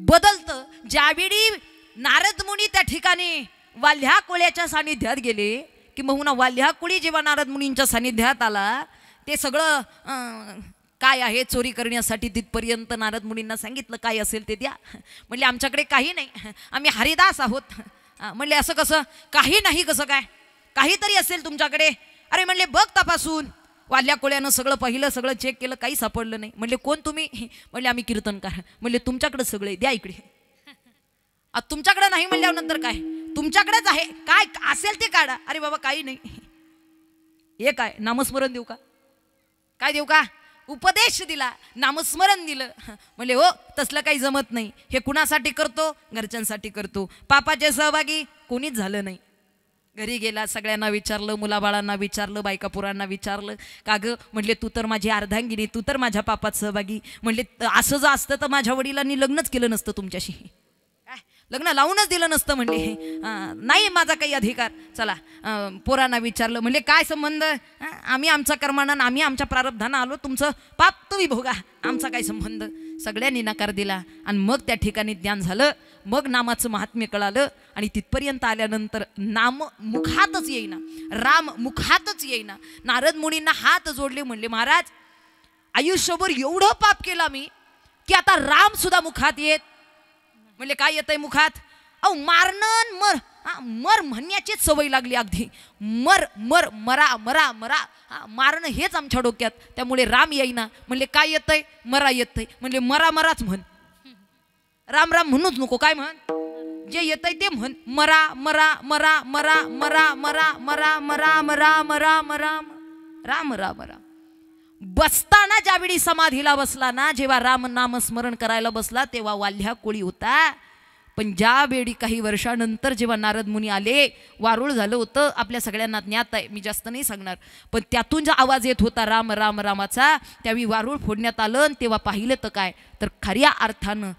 बदलतं. ज्यावेळी नारद मुनी त्या ठिकाणी वाल्ह्या कोळ्याच्या सानिध्यात गेले, की मग वाल्ह्या कोळी जेव्हा नारद मुनींच्या सानिध्यात आला, ते सगळं काय आहे चोरी करण्यासाठी तिथपर्यंत नारद मुनींना सांगितलं, काय असेल ते द्या. म्हणले आमच्याकडे काही नाही, आम्ही हरिदास आहोत. म्हणले असं कसं, काही नाही कसं काय, काहीतरी असेल तुमच्याकडे. अरे म्हणले बघ तपासून. वाल्ह्या कोळ्यानं सगळं पाहिलं, सगळं चेक केलं, काही सापडलं नाही. म्हणले कोण तुम्ही? म्हणले आम्ही कीर्तनकार. म्हणले तुमच्याकडे सगळे द्या इकडे. तुमच्याकडे नाही म्हणल्यानंतर काय, तुमच्याकडेच आहे, काय असेल ते काढा. अरे बाबा काही नाही. हे काय नामस्मरण देऊ का, काय देऊ का? उपदेश दिला, नामस्मरण दिलं. म्हणले हो तसलं काही जमत नाही. हे कुणासाठी करतो? घरच्यांसाठी करतो. पापाचे सहभागी कोणीच झालं नाही. घरी गेला, सगळ्यांना विचारलं, मुलाबाळांना विचारलं, बायका पुरांना विचारलं, का गं म्हणले तू तर माझी अर्धांगिनी, तू तर माझ्या पापात सहभागी. म्हणले असं जर असतं तर माझ्या वडिलांनी लग्नच केलं नसतं तुमच्याशी, लग्न लावूनच दिलं नसतं. म्हणले नाही माझा काही अधिकार. चला पोरांना विचारलं, म्हणले काय संबंध? आम्ही आमच्या कर्मानं, आम्ही आमच्या प्रारब्धानं आलो, तुमचं पाप तुम्ही भोगा, आमचा काय संबंध. सगळ्यांनी नकार दिला. आणि मग त्या ठिकाणी ज्ञान झालं, मग नामाचं महात्म्य कळालं. आणि तिथपर्यंत आल्यानंतर नाम मुखातच येईना, राम मुखातच येईना. नारद मुनींना हात जोडले, म्हणले महाराज आयुष्यभर एवढं पाप केलं मी की आता राम सुद्धा मुखात येत. म्हणले काय येतंय मुखात? अहो मारणं मर, मर म्हणण्याचीच सवय लागली अगदी. मर मर मरा मरा मरा, मारणं हेच आमच्या डोक्यात, त्यामुळे राम येईना. म्हणले काय येतंय? मरा येतंय. म्हणले मरा मराच म्हण, राम राम म्हणूच नको. काय म्हण? जे येतंय ते म्हण. मरा मरा मरा मरा मरा मरा मरा मरा मरा मरा मरा राम राम राम. बसताना ज्यावेळी समाधीला बसला ना, जेव्हा राम नाम स्मरण करायला बसला तेव्हा वाल्ह्या कोळी होता. पण ज्यावेळी काही वर्षानंतर जेव्हा नारद मुनी आले, वारुळ झालं होतं, आपल्या सगळ्यांना ज्ञात आहे, मी जास्त नाही सांगणार. पण त्यातून जो आवाज येत होता राम राम रामाचा, त्यावेळी वारुळ फोडण्यात आलं. तेव्हा पाहिलं तर काय, तर खऱ्या अर्थानं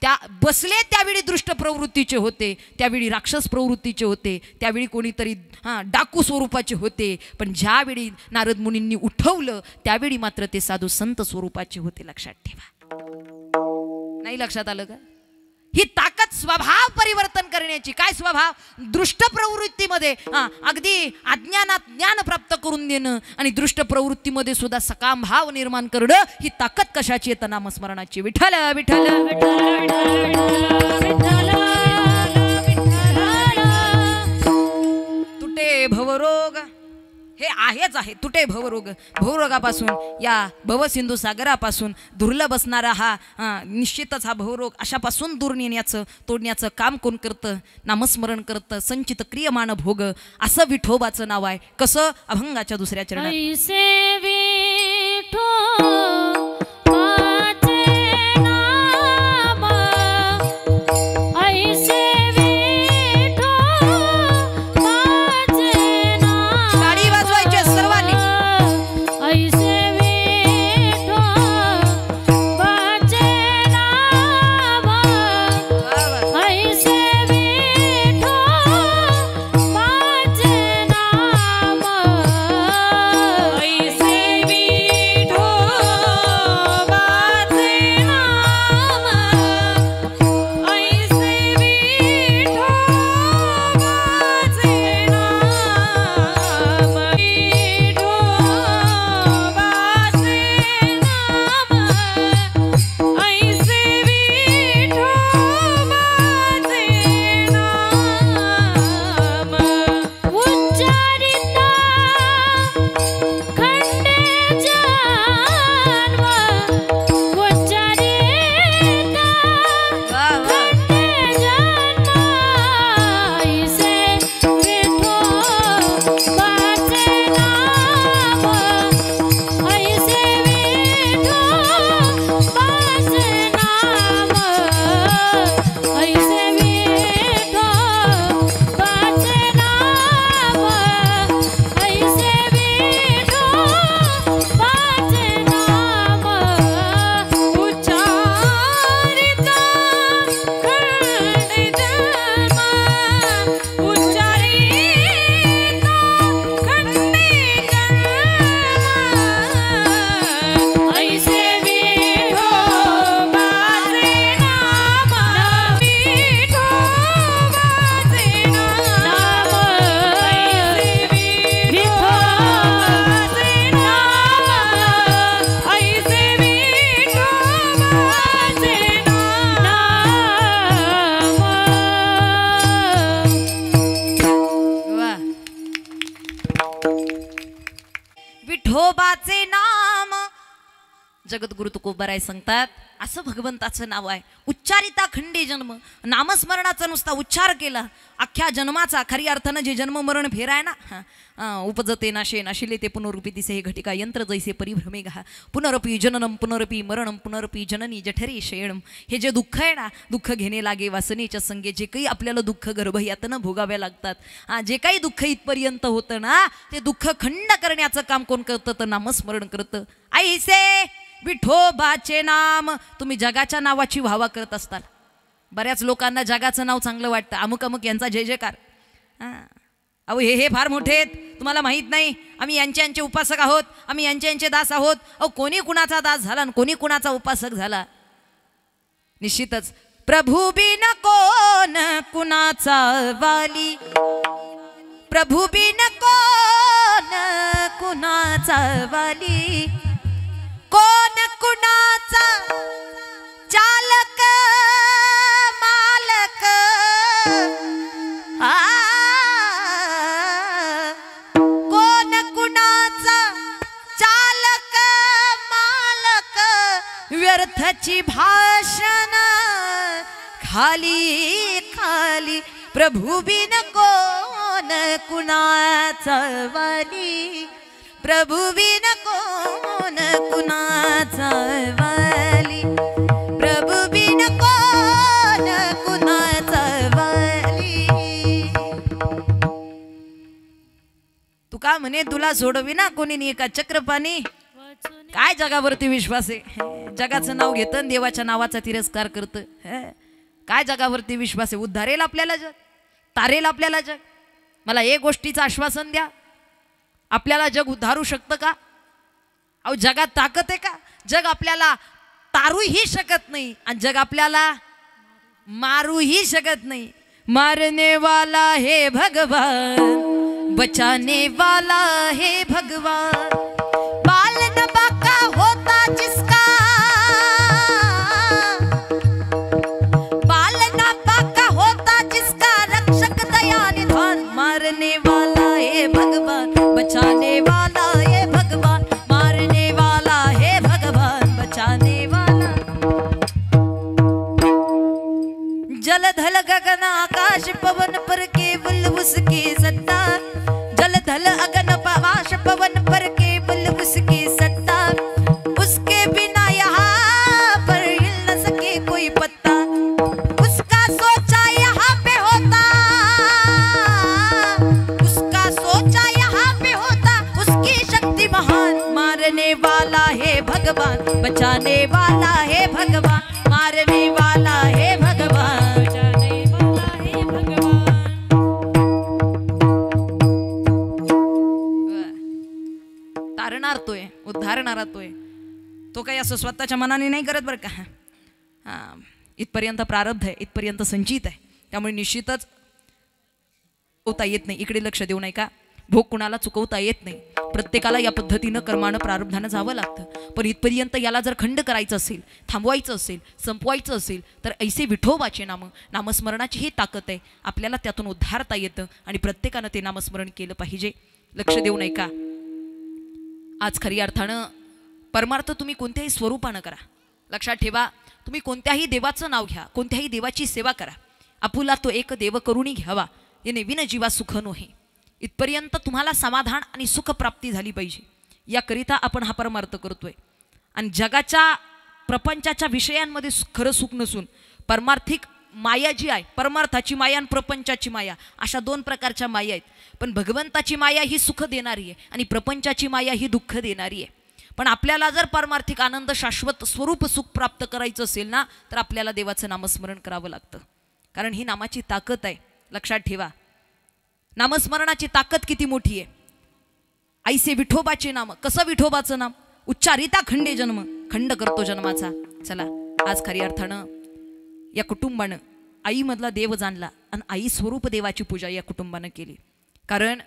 त्या बसले त्यावेळी दृष्ट प्रवृत्तीचे होते, त्यावेळी राक्षस प्रवृत्तीचे होते, त्यावेळी कोणीतरी डाकू स्वरूपाचे होते. पण ज्यावेळी नारद मुनींनी उठवलं त्यावेळी मात्र ते साधू संत स्वरूपाचे होते. लक्षात ठेवा. नाही लक्षात आलं का? ही ताकद स्वभाव परिवर्तन करण्याची. काय स्वभाव? दृष्ट प्रवृत्तीमध्ये अगदी अज्ञानात ज्ञान प्राप्त करून देणं आणि दृष्ट प्रवृत्तीमध्ये सुद्धा सकाम भाव निर्माण करणं, ही ताकद कशाची आहे? नामस्मरणाची. विठ्ठल विठ्ठल तुटे भवरोग, हे आहेच आहे. तुटे भवरोग, भवरोगापासून, या भवसिंधू सागरापासून दुर्लभ असणारा हा निश्चितच हा भवरोग, अशापासून दूर नेण्याचं तोडण्याचं काम कोण करतं? नामस्मरण करतं. संचित क्रियमान भोग असं विठोबाचं नाव आहे. कसं? अभंगाच्या दुसऱ्या चरणात. विठोबाचे नाम जगद्गुरु तुकोबाराय सांगतात, असं भगवंताचं नाव आहे. उच्चारिता खंडे जन्म, नामस्मरणाचा नुसता उच्चार केला अख्ख्या जन्माचा खरी अर्थानं जे जन्म मरण फेर आहे ना, उपजते नाशे नाशिले ते पुनरुपी दिसे हे घटिका यंत्र जैसे परिभ्रमे गा पुनरपी जननम पुनरपी मरणम पुनरपी जननी जठरे शयनम. हे जे दुःख आहे ना, दुःख घेणे लागे वासनेच्या संगे. जे काही आपल्याला दुःख गर्भयातनं भोगाव्या लागतात, जे काही दुःख इथपर्यंत होतं ना, ते दुःख खंड करण्याचं काम कोण करतं तर नामस्मरण करतं. ऐसे विठोबाचे नाम. तुम्ही जगाच्या नावाची व्हावा करत असताल. बऱ्याच लोकांना जगाचं नाव चांगलं वाटतं, अमुक अमुक यांचा जय जयकार. अहो हे फार मोठे आहेत, तुम्हाला माहीत नाही. आम्ही यांचे उपासक आहोत, आम्ही यांचे दास आहोत. अहो कोणी कुणाचा दास झाला आणि कोणी कुणाचा उपासक झाला. निश्चितच प्रभू बिन कोण कुणाचा वाली, प्रभू बिन कोण कुणाचा वाली, कोण कुणाचा चालक मालक. कोण कुणाचा चालक मालक. व्यर्थची भाषण खाली खाली. प्रभू बिन कोण कुणाचा वाली, प्रभू बिन कोण कुणाचा वाली, प्रभू बिन कोण कुणाचा वाली. तुका म्हणे तुला सोडविना कोणी नाही का चक्रपाणी. काय जगावरती विश्वास आहे. जगाचं नाव घेतं, देवाच्या नावाचा तिरस्कार करतं. काय जगावरती विश्वास आहे. उद्धारेल आपल्याला जग, तारेल आपल्याला जग. मला एक गोष्टीचं आश्वासन द्या, आपल्याला जग उद्धारू शकतं का. अहो जगात ताकद आहे का. जग आपल्याला तारूही शकत नाही आणि जग आपल्याला मारूही शकत नाही. मारने वाला है भगवान, बचाने वाला है भगवान. बाल न बाका होता जिसका, बाल न बाका होता जिसका, रक्षक दया निधान. मारने वाला है भगवान, बचाने वाला है भगवान. मारने वाला है भगवान, बचाने वाला. जल धल गगन आकाश पवन पर केवल उसकी सत्ता. जल धल अगन आकाश पवन पर केवल उसकी सत्ता. उसके बिना यहाँ पर हिल न सके कोई पत्ता. उसका सोचा यहाँ पे होता, उसका सोचा यहाँ पे होता. उसकी शक्ति महान. मारने वाला है भगवान, बचाने वाला है भगवान. मारने वाला है भगवान, बचाने वाला है भगवान. तारणार तोय, उद्धारणारा तोय. तो काही असं स्वतःच्या मनाने नाही करत बरं का. इथपर्यंत प्रारब्ध आहे, इथपर्यंत संचित आहे. त्यामुळे निश्चितच चुकवता येत नाही. इकडे लक्ष देऊ नये का. भोग कुणाला चुकवता येत नाही. प्रत्येकाला या पद्धतीनं कर्मानं प्रारब्धानं जावं लागतं. पण इथपर्यंत याला जर खंड करायचं असेल, थांबवायचं असेल, संपवायचं असेल तर ऐसे विठोबाचे नामस्मरणाची ही ताकद आहे. आपल्याला त्यातून उद्धारता येतं आणि प्रत्येकानं ते नामस्मरण केलं पाहिजे. लक्ष देऊ नये का. आज खरी अर्थानं परमार्थ तुम्ही कोणत्याही स्वरूपानं करा. लक्षात ठेवा, तुम्ही कोणत्याही देवाचं नाव घ्या, कोणत्याही देवाची सेवा करा. आपुला तो एक देव करुणी घ्यावा, येणे विन जीवा सुख नोहे. इथपर्यंत तुम्हाला समाधान आणि सुख प्राप्ती झाली पाहिजे, याकरिता आपण हा परमार्थ करतोय. आणि जगाच्या प्रपंचाच्या विषयांमध्ये खरं सुख नसून परमार्थिक माया जी आहे, परमार्थाची माया आणि प्रपंचाची माया, अशा दोन प्रकारच्या माया आहेत. पण भगवंताची माया ही सुख देणारी आहे आणि प्रपंचाची माया ही दुःख देणारी आहे. पण आपल्याला जर परमार्थिक आनंद शाश्वत स्वरूप सुख प्राप्त करायचं असेल ना, तर आपल्याला देवाचं नामस्मरण करावं लागतं. कारण ही नामाची ताकद आहे. लक्षात ठेवा, नामस्मरणाची ताकद किती मोठी आहे. ऐसे विठोबाचे नाम. कसं विठोबाचं नाम. उच्चारिता खंडे जन्म, खंड करतो जन्माचा. चला, आज खरी अर्थानं या कुटुंबानं आईमधला देव जाणला आणि आई स्वरूप देवाची पूजा या कुटुंबानं केली. कारण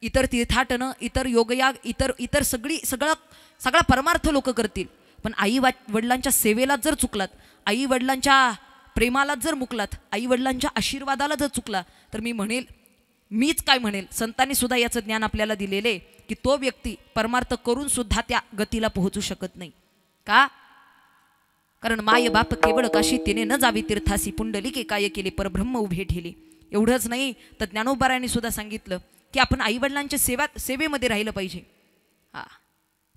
इतर तीर्थाटनं, इतर योगयाग, इतर सगळा परमार्थ लोक करतील, पण आई वडिलांच्या सेवेला जर चुकलात, आई वडिलांच्या प्रेमाला जर मुकलात, आई वडिलांच्या आशीर्वादाला जर चुकला, तर मीच काय म्हणेल, संतांनी सुद्धा याचं ज्ञान आपल्याला दिलेले की तो व्यक्ती परमार्थ करून सुद्धा त्या गतीला पोहोचू शकत नाही. का? कारण माय बाप केवळ काशी तिने न जावी तीर्थासी पुंडलिके काय केले परब्रह्म उभे ठेले. एवढंच नाही तर ज्ञानोबारायांनी सुद्धा सांगितलं की आपण आईवडिलांच्या सेवेमध्ये राहिलं पाहिजे. हा,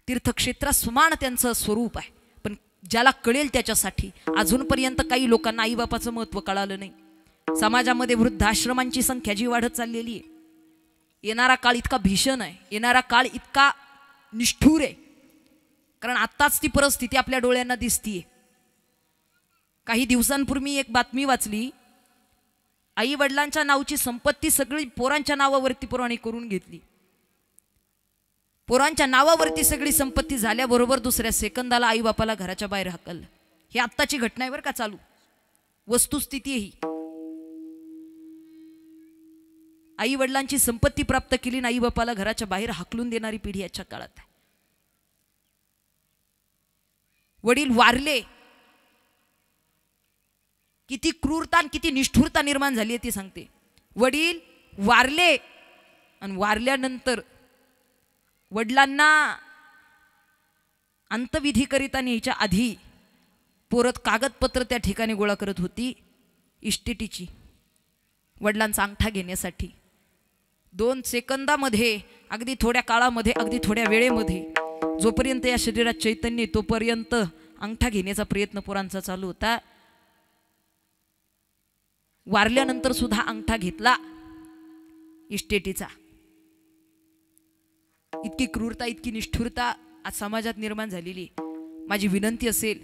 तीर्थक्षेत्रात समान त्यांचं स्वरूप आहे, पण ज्याला कळेल त्याच्यासाठी. अजूनपर्यंत काही लोकांना आईबापाचं महत्त्व कळालं नाही. समाजामध्ये वृद्धाश्रमांची संख्या जी वाढत चाललेली आहे. येणारा काळ इतका भीषण आहे, येणारा काळ इतका निष्ठुर आहे, कारण आत्ताच ती परिस्थिती आपल्या डोळ्यांना दिसतीये. काही दिवसांपूर्वी एक बातमी वाचली, आई वडिलांच्या नावची संपत्ती सगळी पोरांच्या नावावरती पोरांनी करून घेतली. पोरांच्या नावावरती सगळी संपत्ती झाल्याबरोबर दुसऱ्या सेकंदाला आई बापाला घराच्या बाहेर हाकललं. ही आत्ताची घटना आहे बरं का, चालू वस्तुस्थिती ही. आई वडिलांची संपत्ती प्राप्त केली आणि आई बापाला घराच्या बाहेर हाकलून देणारी पिढी याच्या काळात आहे. वडील वारले, किती क्रूरता आणि किती निष्ठुरता निर्माण झाली आहे ती सांगते. वडील वारले आणि वारल्यानंतर वडिलांना अंतविधीकरिता न्यायच्या आधी पोरत कागदपत्र त्या ठिकाणी गोळा करत होती इस्टेटीची, वडिलांचा अंगठा घेण्यासाठी. 2 सेकंदामध्ये, अगदी थोड्या काळामध्ये, अगदी थोड्या वेळेमध्ये, जोपर्यंत या शरीरात चैतन्य तोपर्यंत अंगठा घेण्याचा प्रयत्न पोरांचा चालू होता. वारल्यानंतर सुद्धा अंगठा घेतला इस्टेटीचा. इतकी क्रूरता, इतकी निष्ठुरता आज समाजात निर्माण झालेली. माझी विनंती असेल,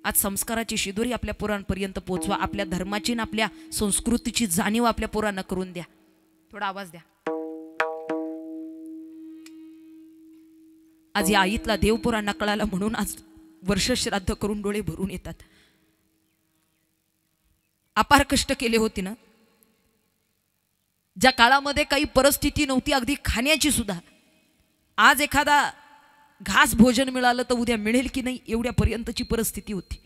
आज संस्काराची शिदोरी आपल्या पोरांपर्यंत पोहोचवा. आपल्या धर्माची आणि आपल्या संस्कृतीची जाणीव आपल्या पोरांना करून द्या. थोडा आवाज द्या. आज या आईतला देव पोरांना कळाला म्हणून आज वर्ष श्राद्ध करून डोळे भरून येतात. अपार कष्ट केले होते ना. ज्या काळामध्ये काही परिस्थिती नव्हती अगदी खाण्याची सुद्धा, आज एखादा घास भोजन मिळालं तर उद्या मिळेल की नाही एवढ्यापर्यंतची परिस्थिती होती.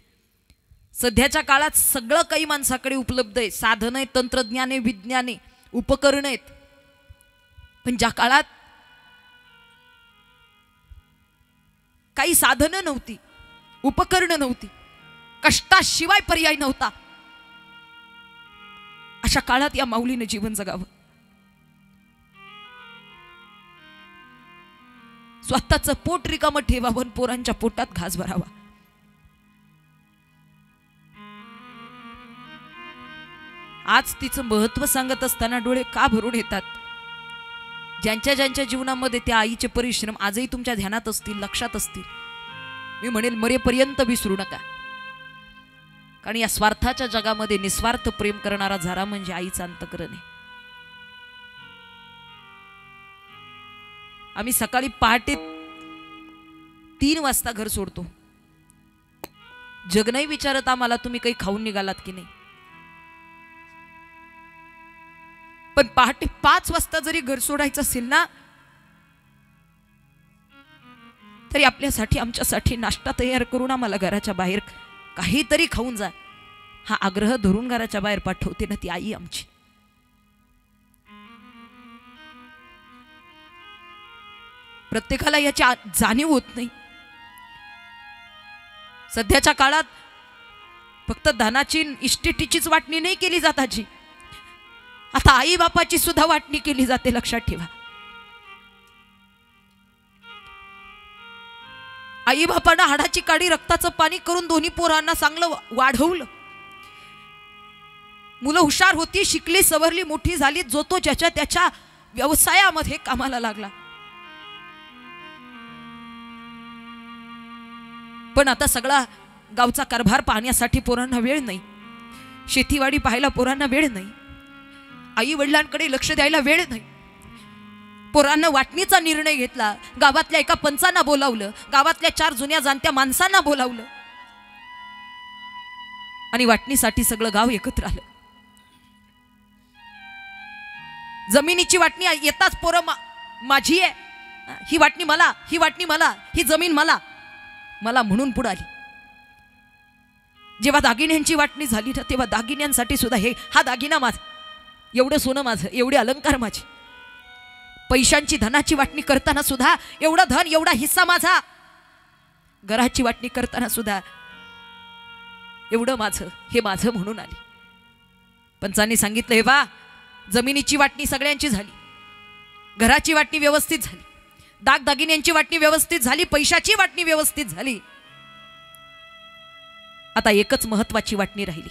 सध्याच्या काळात सगळं काही माणसाकडे उपलब्ध आहे, साधन आहे, तंत्रज्ञान आहे, विज्ञान आहे, उपकरण आहेत. पण ज्या काळात काही साधनं नव्हती, उपकरणं नव्हती, कष्टाशिवाय पर्याय नव्हता, अशा काळात या माऊलीने जीवन जगावं. स्वतःचं पोट रिकामं ठेवावं आणि पोरांच्या पोटात घास भरावा. आज तिचं महत्व सांगत असताना डोळे का भरून येतात. ज्यांच्या ज्यांच्या जीवनामध्ये त्या आईचे परिश्रम आजही तुमच्या ध्यानात असतील, लक्षात असतील, मी म्हणेल मरेपर्यंत विसरू नका. कारण या स्वार्थाच्या जगामध्ये निस्वार्थ प्रेम करणारा झारा म्हणजे आईचं अंतःकरण आहे. आम्ही सकाळी पहाटे 3 वाजता घर सोडतो. जग नाही विचारत आम्हाला तुम्ही काही खाऊन निघालात की नाही, पण पहाटे 5 वाजता जरी घर सोडायचं असेल ना, तरी आपल्यासाठी, आमच्यासाठी नाश्ता तयार करून आम्हाला घराच्या बाहेर काहीतरी खाऊन जा हा आग्रह धरून घराच्या बाहेर पाठवते ना ती आई आमची. प्रत्येकाला याची जाणीव होत नाही. सध्याच्या काळात फक्त धनाची, इस्टेटीचीच वाटणी नाही केली जात आजी, आता आई बापाची सुद्धा वाटणी केली जाते, लक्षात ठेवा. आई बापांना हाडाची काडी रक्ताचं पाणी करून दोन्ही पोरांना चांगलं वाढवलं. मुलं हुशार होती, शिकली, सवरली, मोठी झाली, जो तो ज्याच्या त्याच्या व्यवसायामध्ये कामाला लागला. पण आता सगळा गावचा कारभार पाहण्यासाठी पोरांना वेळ नाही, शेतीवाडी पाहायला पोरांना वेळ नाही, आई वडिलांकडे लक्ष द्यायला वेळ नाही. पोरांना वाटणीचा निर्णय घेतला, गावातल्या एका पंचांना बोलावलं, गावातल्या 4 जुन्या जाणत्या माणसांना बोलावलं आणि वाटणीसाठी सगळं गाव एकत्र आलं. जमिनीची वाटणी येताच पोरं माझी आहे, ही वाटणी मला, ही वाटणी मला, ही जमीन मला मला म्हणून पुढे आली. जेव्हा दागिन्यांची वाटणी झाली ना, तेव्हा दागिन्यांसाठी सुद्धा हा दागिना माझा, एवढं सोनं माझं, एवढे अलंकार माझे. पैशांची, धनाची वाटणी करताना सुद्धा एवढं धन, एवढा हिस्सा माझा. घराची वाटणी करताना सुद्धा एवढं माझं, हे माझं म्हणून आली. पंचांनी सांगितलं, हे बा, जमिनीची वाटणी सगळ्यांची झाली, घराची वाटणी व्यवस्थित झाली, दागदागिन्यांची वाटणी व्यवस्थित झाली, पैशाची वाटणी व्यवस्थित झाली. आता एकच महत्वाची वाटणी राहिली.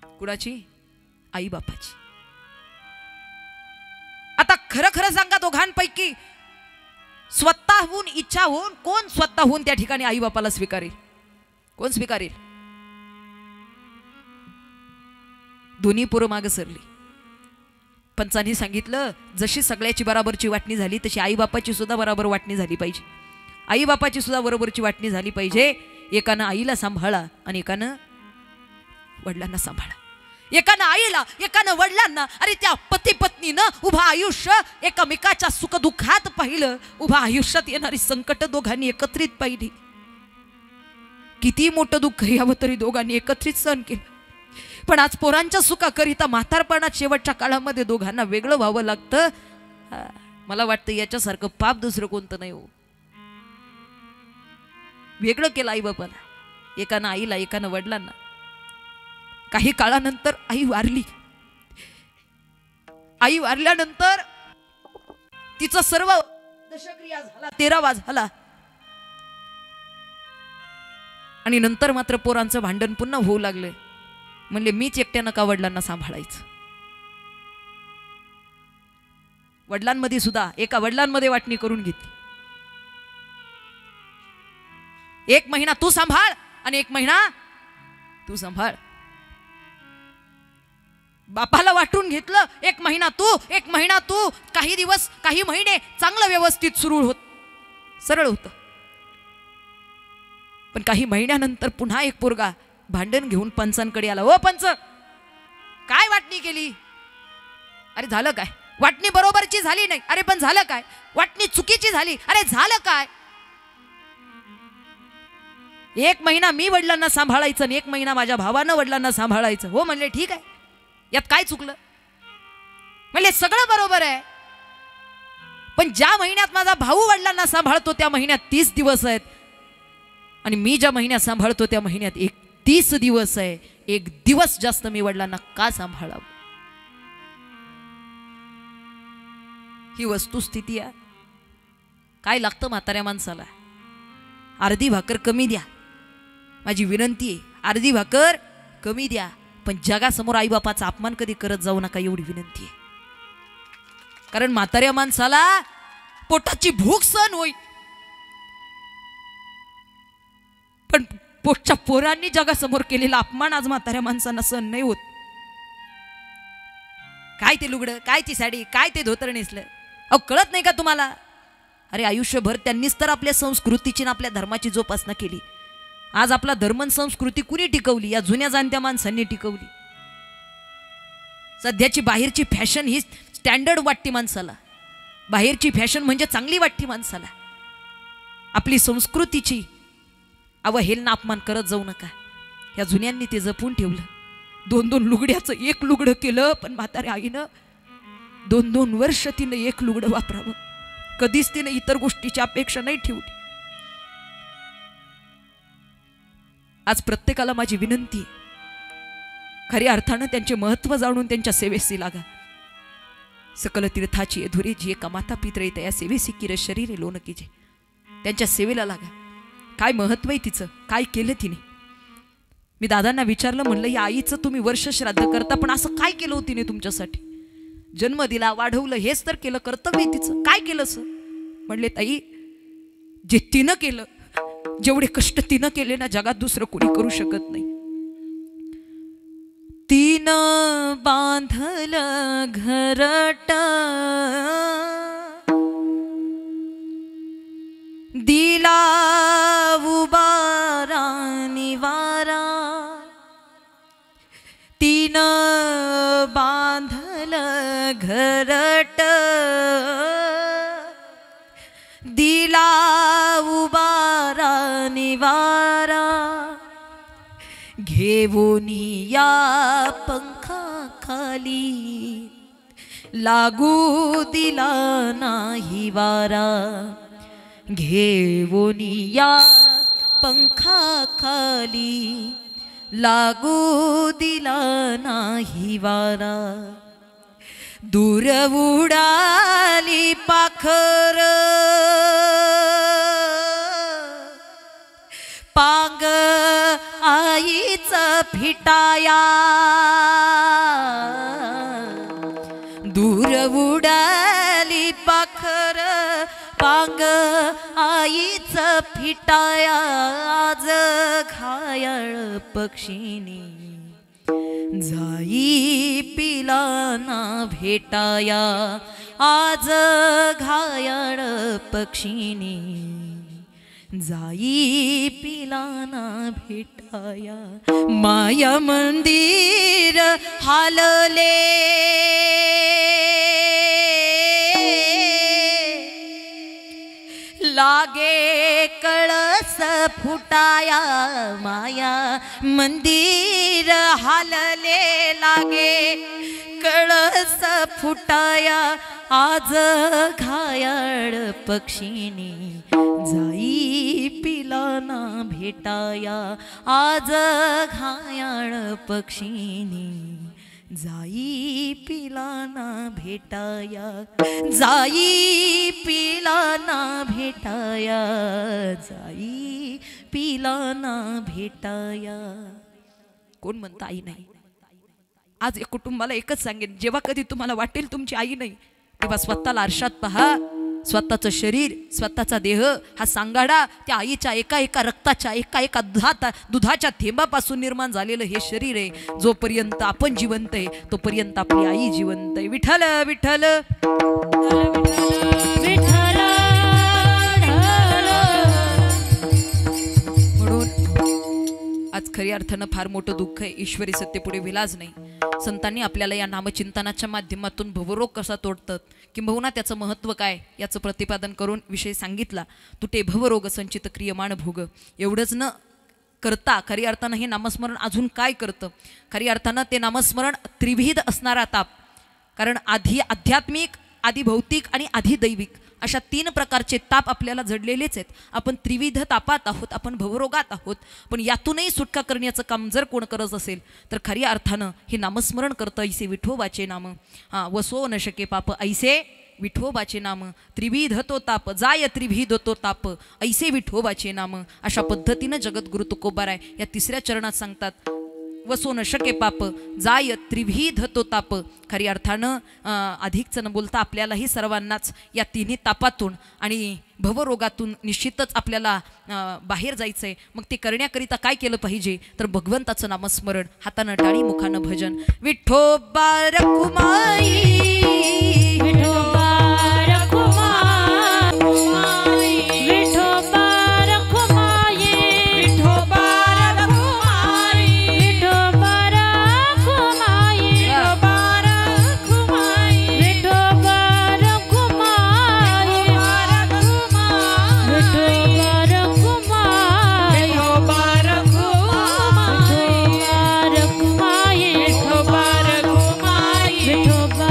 कुणाची? आई बापाची. आता खरं खरं सांगा, दोघांपैकी स्वतःहून इच्छा होऊन कोण स्वतःहून त्या ठिकाणी आई बापाला स्वीकारेल? कोण स्वीकारेल? दोन्ही पोरं मागे सरली. पंचांनी सांगितलं, जशी सगळ्याची बराबरची वाटणी झाली तशी आई बापाची सुद्धा बराबर वाटणी झाली पाहिजे. आई बापाची सुद्धा बरोबरची वाटणी झाली पाहिजे. एकानं आईला सांभाळा आणि एकानं वडिलांना सांभाळा. एकानं आईला, एकानं वडिलांना. अरे त्या पती पत्नीनं उभा आयुष्य एकामेकाच्या सुखदुःखात पाहिलं, उभा आयुष्यात येणारी संकट दोघांनी एकत्रित पाहिली. किती मोठं दुःख यावं तरी दोघांनी एकत्रित सहन केलं. पण आज पोरांच्या सुखाकरिता म्हातारपणात शेवटच्या काळामध्ये दोघांना वेगळं व्हावं लागतं. मला वाटतं याच्यासारखं पाप दुसरं कोणतं नाही हो. वेगळं केलं आई बापाला, एकानं आईला, एकानं वडिलांना. काही काळानंतर आई वारली. आई वारल्यानंतर तिचं सर्व दशक्रिया झाला, 13वा झाला. आणि नंतर मात्र पोरांचं भांडण पुन्हा होऊ लागलं. म्हणले, मीच एकट्यानं का वडिलांना सांभाळायचं? वडिलांमध्ये सुद्धा एका वडिलांमध्ये वाटणी करून घेतली. 1 महिना तू सांभाळ आणि 1 महिना तू सांभाळ. बापाला वाटून घेतलं. 1 महिना तू, 1 महिना तू. काही दिवस, काही महिने चांगलं व्यवस्थित सुरू होत, सरळ होतं. पण काही महिन्यानंतर पुन्हा एक पोरगा भांडण घेऊन पंचांकडे आला. ओ पंच, काय वाटणी केली? अरे झालं काय? वाटणी बरोबरची झाली नाही. अरे पण झालं काय? वाटणी चुकीची झाली. अरे झालं काय? 1 महिना मी वडिलांना सांभाळायचं आणि 1 महिना माझ्या भावानं वडिलांना सांभाळायचं. हो म्हणले, ठीक आहे, यात काय चुकलं? म्हणले, सगळं बरोबर आहे, पण ज्या महिन्यात माझा भाऊ वडिलांना सांभाळतो त्या महिन्यात 30 दिवस आहेत आणि मी ज्या महिन्यात सांभाळतो त्या महिन्यात 31 दिवस आहे. 1 दिवस जास्त मी वडिलांना का सांभाळावं? ही वस्तुस्थिती आहे. काय लागतं म्हाताऱ्या माणसाला? अर्धी भाकर कमी द्या, माझी विनंती आहे. अर्धी भाकर कमी द्या, पण जगासमोर आईबापाचा अपमान कधी करत जाऊ नका, एवढी विनंती आहे. कारण म्हाताऱ्या माणसाला पोटाची भूक सहन होईल, पण पोटच्या पोरांनी जगासमोर केलेला अपमान आज म्हाताऱ्या माणसांना सहन नाही होत. काय ते लुगडं, काय ती साडी, काय ते धोतर नेसलं, अहो कळत नाही का तुम्हाला? अरे आयुष्यभर त्यांनीच तर आपल्या संस्कृतीची आणि आपल्या धर्माची जोपासना केली. आज आपला धर्म संस्कृती कुणी टिकवली? या जुन्या जाणत्या माणसांनी टिकवली. सध्याची बाहेरची फॅशन ही स्टँडर्ड वाटते माणसाला. बाहेरची फॅशन म्हणजे चांगली वाटते माणसाला. आपली संस्कृतीची अवहेलना, अपमान करत जाऊ नका. या जुन्यांनी ते जपून ठेवलं. 2-2 लुगड्याचं 1 लुगडं केलं, पण म्हाताऱ्या आईनं 2-2 वर्ष तिनं 1 लुगडं वापरावं. कधीच तिने इतर गोष्टीची अपेक्षा नाही ठेवली. आज प्रत्येकाला माझी विनंती आहे, खऱ्या अर्थानं त्यांचे महत्त्व जाणून त्यांच्या सेवेसी लागा. सकल तीर्थाची अधुरी जी कमाता पितरे त्या सेवेसी किर शरीर लोन कीजे. त्यांच्या सेवेला लागा. काय महत्त्व आहे तिचं, काय केलं तिने? मी दादांना विचारलं, म्हणलं या आईचं तुम्ही वर्ष श्राद्ध करता, पण असं काय केलं हो तिने तुमच्यासाठी? जन्म दिला, वाढवलं, हेच तर केलं, कर्तव्य तिचं. काय केलं सर? म्हणले, ताई जे तिनं केलं, जेवढे कष्ट तिनं केले ना, जगात दुसरं कोणी करू शकत नाही. तिनं बांधलं घरट, दिला उबारा निवारा. तिनं बांधलं घरट, दिला उबारा निवारा. घेऊन या पंखा खाली, लागू दिला नाही वारा. घेऊन या पंखाखाली लागू दिला नाही वारा दूर उडाली पाखर पांग आईच फिटाया दूर उडाली पाखर पांग आईच फिटाया आज घायाळ पक्षीनी जाई पिलाना भेटाया आज घायाळ पक्षीनी जाई पिलाना भेटाया माया मंदिर हालले लागे कळस फुटाया माया मंदिर हालले लागे कळस फुटाया आज घायाळ पक्षीनी जाई पिलाना भेटाया आज घायाळ पक्षीनी जाई पिलाना भेटाया जाई पिलाना भेटाया जाई पिलाना भेटाया. कोण म्हणतं आई नाही? आज या कुटुंबाला एकच सांगेन, जेव्हा कधी तुम्हाला वाटेल तुमची आई नाही तेव्हा स्वतःला आरशात पहा. स्वतःचं शरीर स्वतःचा देह हा सांगाडा त्या आईच्या एका एका रक्ताच्या एका एका दुधाच्या थेंबापासून निर्माण झालेलं हे शरीर आहे. जोपर्यंत आपण जिवंत आहे तोपर्यंत आपली आई जिवंत आहे. विठ्ठल विठ्ठल विठ्ठल. म्हणून आज खऱ्या अर्थानं फार मोठं दुःख आहे. ईश्वरी सत्य पुढे विलाज नाही. संतांनी आपल्याला या नामचिंतनाच्या माध्यमातून भवरोग कसा तोडतात किंबहुना त्याचं महत्त्व काय याचं प्रतिपादन करून विषय सांगितला. तुटे भवरोग संचित क्रियमाण भोग. एवढंच न करता खऱ्या अर्थानं हे नामस्मरण अजून काय करतं? खऱ्या अर्थानं ते नामस्मरण त्रिविध असणारा ताप. कारण आधी आध्यात्मिक, आधी भौतिक आणि आधी दैविक अशा 3 प्रकारचे ताप आपल्याला जडलेलेच आहेत. आपण त्रिविध तापात आहोत, आपण भवरोगात आहोत. पण यातूनही सुटका करण्याचं काम जर कोण करत असेल तर खऱ्या अर्थानं हे नामस्मरण करतं. ऐसे विठोबाचे नाम वसो न शके पाप ऐसे विठोबाचे नाम त्रिविध तो ताप जाय त्रिविध तो ताप ऐसे विठोबाचे नाम. अशा पद्धतीनं जगद्गुरु तुकोबाराय या 3ऱ्या चरणात सांगतात वसो न शके पाप जाय त्रिविध तो ताप. खऱ्या अर्थानं अधिकच न बोलता आपल्यालाही सर्वांनाच या 3ही तापातून आणि भवरोगातून निश्चितच आपल्याला बाहेर जायचं आहे. मग ते करण्याकरिता काय केलं पाहिजे तर भगवंताचं नामस्मरण, हातानं टाळी मुखानं भजन. विठोबा रखुमाई विठोबा रखुमाई विठोबा रखुमाई विठोबा रखुमाई विठोबा रखुमाई विठोबा रखुमाई विठोबा रखुमाई विठोबा रखुमाई विठोबा रखुमाई विठोबा रखुमाई विठोबा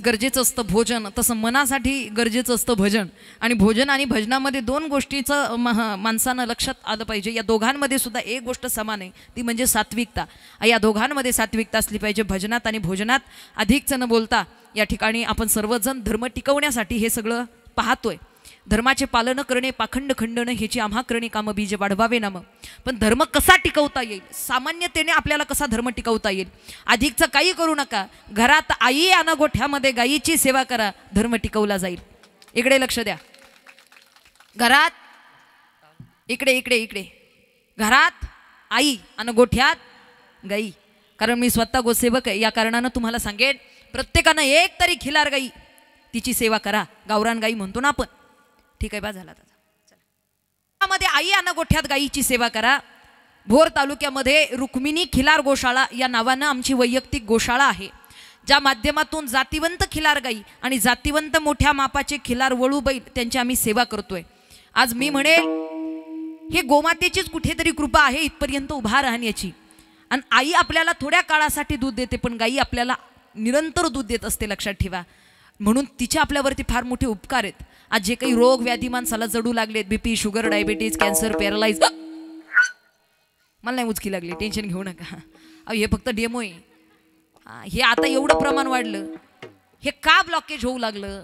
गरजेचं असतं भोजन, तसं मनासाठी गरजेचं असतं भजन. आणि भोजन आणि भजनामध्ये दोन गोष्टीचं माणसानं लक्षात आलं पाहिजे. या दोघांमध्ये सुद्धा एक गोष्ट समान आहे, ती म्हणजे सात्विकता. या दोघांमध्ये सात्विकता असली पाहिजे, भजनात आणि भोजनात. अधिकचं न बोलता या ठिकाणी आपण सर्वजण धर्म टिकवण्यासाठी हे सगळं पाहतोय. धर्माचे पालन करणे, पाखंड खंडन ह्याची आम्हा करणे काम बीज वाढवावे नाम. पण धर्म कसा टिकवता येईल, सामान्यतेने आपल्याला कसा धर्म टिकवता येईल. अधिकचं काही करू नका, घरात आई आणि गोठ्यामध्ये गायीची सेवा करा, धर्म टिकवला जाईल. इकडे लक्ष द्या. घरात इकडे इकडे इकडे घरात आई आणि गोठ्यात गाई. कारण मी स्वतः गोसेवक आहे, या कारणानं तुम्हाला सांगेन, प्रत्येकानं एक तरी खिलार गाई तिची सेवा करा. गावरान गाई म्हणतो ना आपण, ठीक आहे बा, झाला त्यामध्ये आई आणि गोठ्यात गाईची सेवा करा. भोर तालुक्यामध्ये रुक्मिणी खिलार गोशाळा या नावानं आमची वैयक्तिक गोशाळा आहे, ज्या माध्यमातून जातिवंत खिलार गाई आणि जातिवंत मोठ्या मापाचे खिलार वळू बैल त्यांची आम्ही सेवा करतोय. आज मी म्हणेल हे गोमातेचीच कुठेतरी कृपा आहे इथपर्यंत उभा राहण्याची. आणि आई आपल्याला थोड्या काळासाठी दूध देते, पण गाई आपल्याला निरंतर दूध देत असते, लक्षात ठेवा. म्हणून तिचे आपल्यावरती फार मोठे उपकार आहेत. आज जे काही रोग व्याधी माणसाला जडू लागलेत, BP, sugar, diabetes, cancer, paralyse, मला नाही उचकी लागली, टेन्शन घेऊ नका. हे फक्त डेमो आहे. हे आता एवढं प्रमाण वाढलं, हे का ब्लॉकेज होऊ लागलं,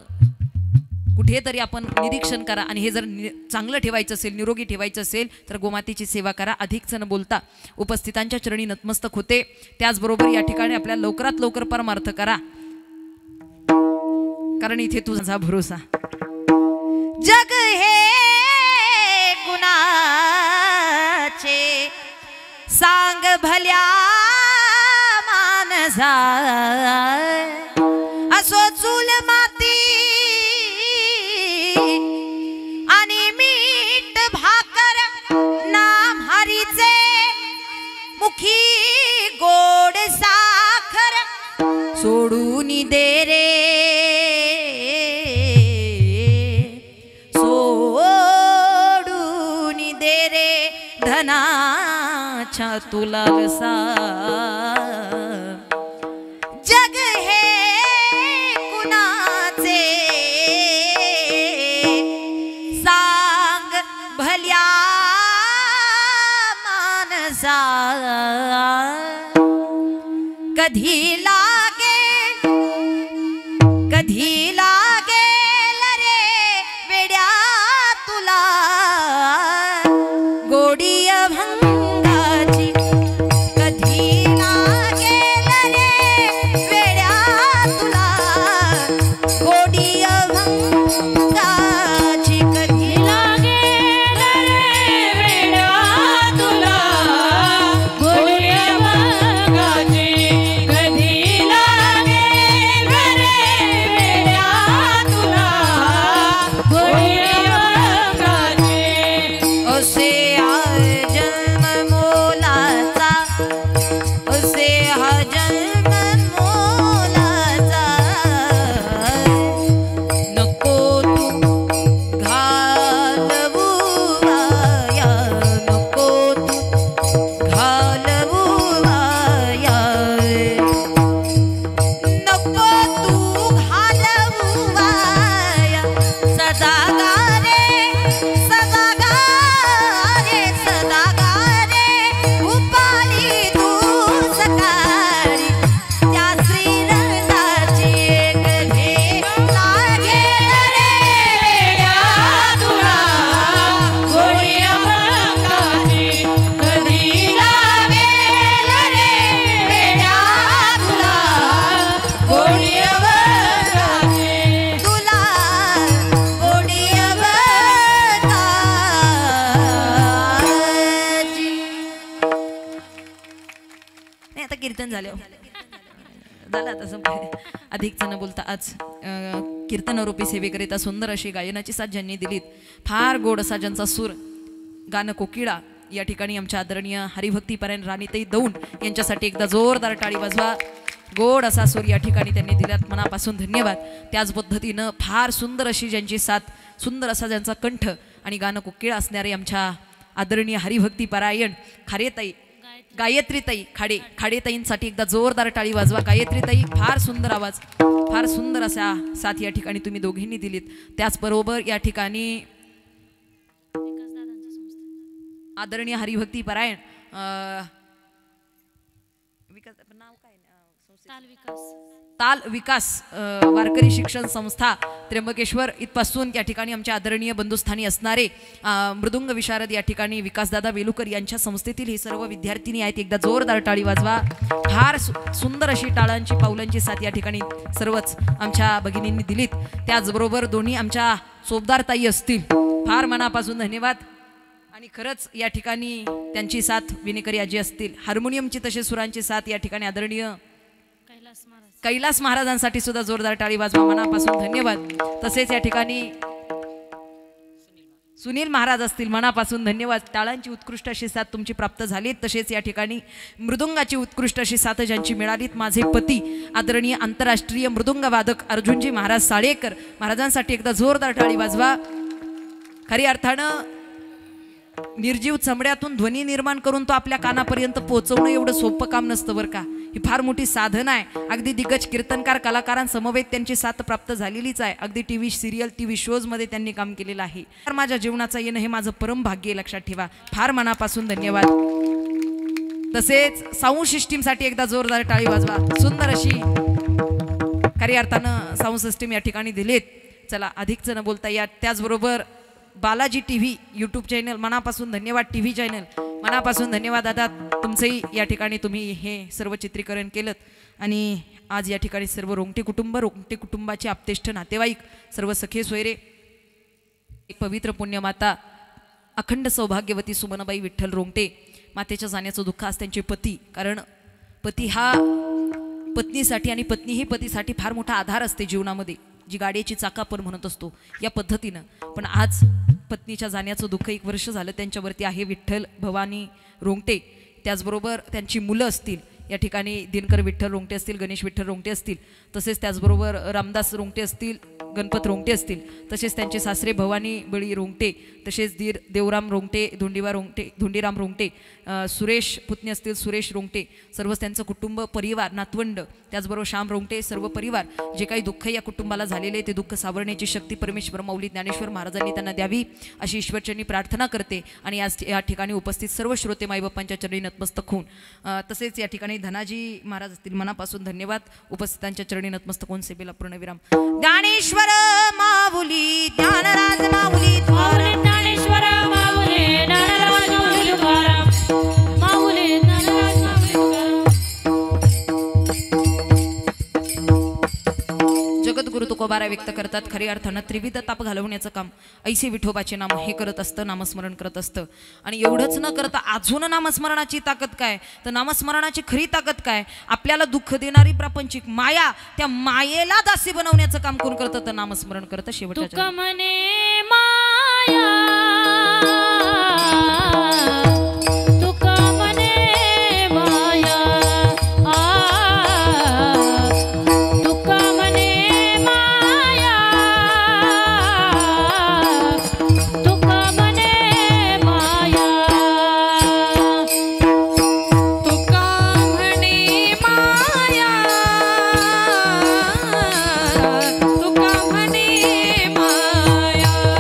कुठेतरी आपण निरीक्षण करा. आणि हे जर चांगलं ठेवायचं असेल, निरोगी ठेवायचं असेल तर गोमातेची सेवा करा. अधिकच न बोलता उपस्थितांच्या चरणी नतमस्तक होते. त्याचबरोबर या ठिकाणी आपल्याला लवकरात लवकर परमार्थ करा, कारण इथे तुझा भरोसा. जग हे कुणाचे सांग भल्या मानसा, असो चूल माती आणि मीठ भाकर, नाम हरीचे मुखी गोड साखर, सोडून दे रे, धनाच्या तुला वसा. जग हे कुणाचे सांग भल्या मानसा, कधी लागेल रे वेड्या तुला गोडी भंगाची, कधी लागेल रे वेड्या तुला गोडी भंगाची, कधी लागेल रे वेड्या तुला गोडी भंगाची, कधी लागेल रे वेड्या तुला गोडी भंगाची. असे कीर्तन झालं तसं. अधिकच न बोलता आज कीर्तनरूपी सेवेकरिता सुंदर अशी गायनाची साथ ज्यांनी दिलीत, फार गोड असा ज्यांचा सूर, गाणं कोकिळा, या ठिकाणी आमच्या आदरणीय हरिभक्तीपरायण राणीताई दौंड यांच्यासाठी एकदा जोरदार टाळी वाजवा. गोड असा सूर या ठिकाणी त्यांनी दिल्यात, मनापासून धन्यवाद. त्याच पद्धतीनं फार सुंदर अशी ज्यांची साथ, सुंदर असा ज्यांचा कंठ आणि गाणं कोकिळा असणारे आमच्या आदरणीय हरिभक्तीपरायण खारेताई गायत्रीताई खाडेताईंसाठी एकदा जोरदार टाळी वाजवा. गायत्रीताई फार सुंदर आवाज, फार सुंदर असा साथ या ठिकाणी तुम्ही दोघींनी दिलीत. त्याचबरोबर या ठिकाणी आदरणीय हरिभक्ती परायण नाव काय ताल विकास वारकरी शिक्षण संस्था त्र्यंबकेश्वर इथपासून या ठिकाणी आमच्या आदरणीय बंधुस्थानी असणारे मृदुंग विशारद या ठिकाणी विकासदादा वेलुकर यांच्या संस्थेतील हे सर्व विद्यार्थिनी आहेत. एकदा जोरदार टाळी वाजवा. फार सुंदर अशी टाळांची पावलांची साथ या ठिकाणी सर्वच आमच्या भगिनींनी दिलीत. त्याचबरोबर दोन्ही आमच्या सोबदार ताई असतील, फार मनापासून धन्यवाद. आणि खरंच या ठिकाणी त्यांची साथ विनेकरी आजी असतील, हार्मोनियमची तसेच सुरांची साथ या ठिकाणी आदरणीय कैलास महाराजांसाठी सुद्धा जोरदार टाळी वाजवा. मनापासून धन्यवाद. तसेच या ठिकाणी सुनील महाराज असतील, मनापासून धन्यवाद. टाळांची उत्कृष्ट अशी साथ तुमची प्राप्त झाली. तसेच या ठिकाणी मृदुंगाची उत्कृष्ट अशी साथ ज्यांची मिळालीत, माझे पती आदरणीय आंतरराष्ट्रीय मृदुंग वादक अर्जुनजी महाराज साळेकर महाराजांसाठी एकदा जोरदार टाळी वाजवा. खरी अर्थानं निर्जीव चमड्यातून ध्वनी निर्माण करून तो आपल्या कानापर्यंत पोहोचवणं एवढं सोपं काम नसतं बरं का. ही फार मोठी साधना आहे. अगदी दिग्गज कीर्तनकार कलाकारांसमवेत त्यांची साथ प्राप्त झालेलीच आहे. अगदी टीव्ही सिरियल टीव्ही शोज मध्ये त्यांनी काम केलेलं आहे. तर माझ्या जीवनाचं येणं हे माझं परम भाग्य आहे, लक्षात ठेवा. फार मनापासून धन्यवाद. तसेच साऊंड सिस्टीमसाठी एकदा जोरदार टाळी वाजवा. सुंदर अशी खरी अर्थानं साऊंड सिस्टीम या ठिकाणी दिलेत. चला अधिकच न बोलता या. त्याचबरोबर बालाजी टीव्ही यूट्यूब चॅनल, मनापासून धन्यवाद. टीव्ही चॅनल मनापासून धन्यवाद दादा. तुमचंही या ठिकाणी तुम्ही हे सर्व चित्रीकरण केलं. आणि आज या ठिकाणी सर्व रोंगटे कुटुंब, रोंगटे कुटुंबाचे आपतेष्ट नातेवाईक, सर्व सखे सोयरे, पवित्र पुण्यमाता अखंड सौभाग्यवती सुमनबाई विठ्ठल रोंगटे मातेच्या जाण्याचं दुःख आज त्यांचे पती. कारण पती हा पत्नीसाठी आणि पत्नी ही पतीसाठी फार मोठा आधार असते जीवनामध्ये, जी गाडीची चाक आपण म्हणत असतो या पद्धतीनं. पण आज पत्नीच्या जाण्याचं दुःख 1 वर्ष झालं त्यांच्यावरती आहे. विठ्ठल भवानी रोंगटे, त्याचबरोबर त्यांची मुलं असतील या ठिकाणी दिनकर विठ्ठल रोंगटे असतील, गणेश विठ्ठल रोंगटे असतील, तसेच त्याचबरोबर रामदास रोंगटे असतील, गणपत रोंगटे असतील, तसेच त्यांचे सासरे भवानी बळी रोंगटे, तसेच दीर देवराम रोंगटे, धोंडीराम रोंगटे, सुरेश पुतणे असतील सुरेश रोंगटे, सर्वच त्यांचं कुटुंब परिवार नातवंड, त्याचबरोबर श्याम रोंगटे सर्व परिवार. जे काही दुःख या कुटुंबाला झालेले ते दुःख सावरण्याची शक्ती परमेश्वर माऊली ज्ञानेश्वर महाराजांनी त्यांना द्यावी अशी ईश्वरचरणी प्रार्थना करते. आणि आज या ठिकाणी उपस्थित सर्व श्रोते माईबाप्पांच्या चरणी नतमस्तक होऊन, तसेच या ठिकाणी धनाजी महाराज असतील, मनापासून धन्यवाद. उपस्थितांच्या चरणी नतमस्तक होऊन सेवेला पूर्णविराम. ज्ञानेश्वर माऊली ज्ञानराज माऊली माऊली ज्ञानेश्वर माऊली ज्ञानराज माऊली तुकाराम माऊली ज्ञानराज माऊली तुकाराम. जगद्गुरु तुकोबारा व्यक्त करतात, खरी अर्थानं त्रिविध ताप घालवण्याचं काम ऐसे विठोबाचे नाम हे करत असतं, नामस्मरण करत असतं. आणि एवढंच न करता अजून नामस्मरणाची ताकद काय, तर नामस्मरणाची खरी ताकद काय, आपल्याला दुःख देणारी प्रापंचिक माया, त्या मायेला दासी बनवण्याचं काम कोण करतं, तर नामस्मरण करतं. शेवटच्या तुका म्हणे माया, तुका म्हणे माया, तुका म्हणे माया, तुका म्हणे माया, तुका म्हणे माया, तुका म्हणे माया.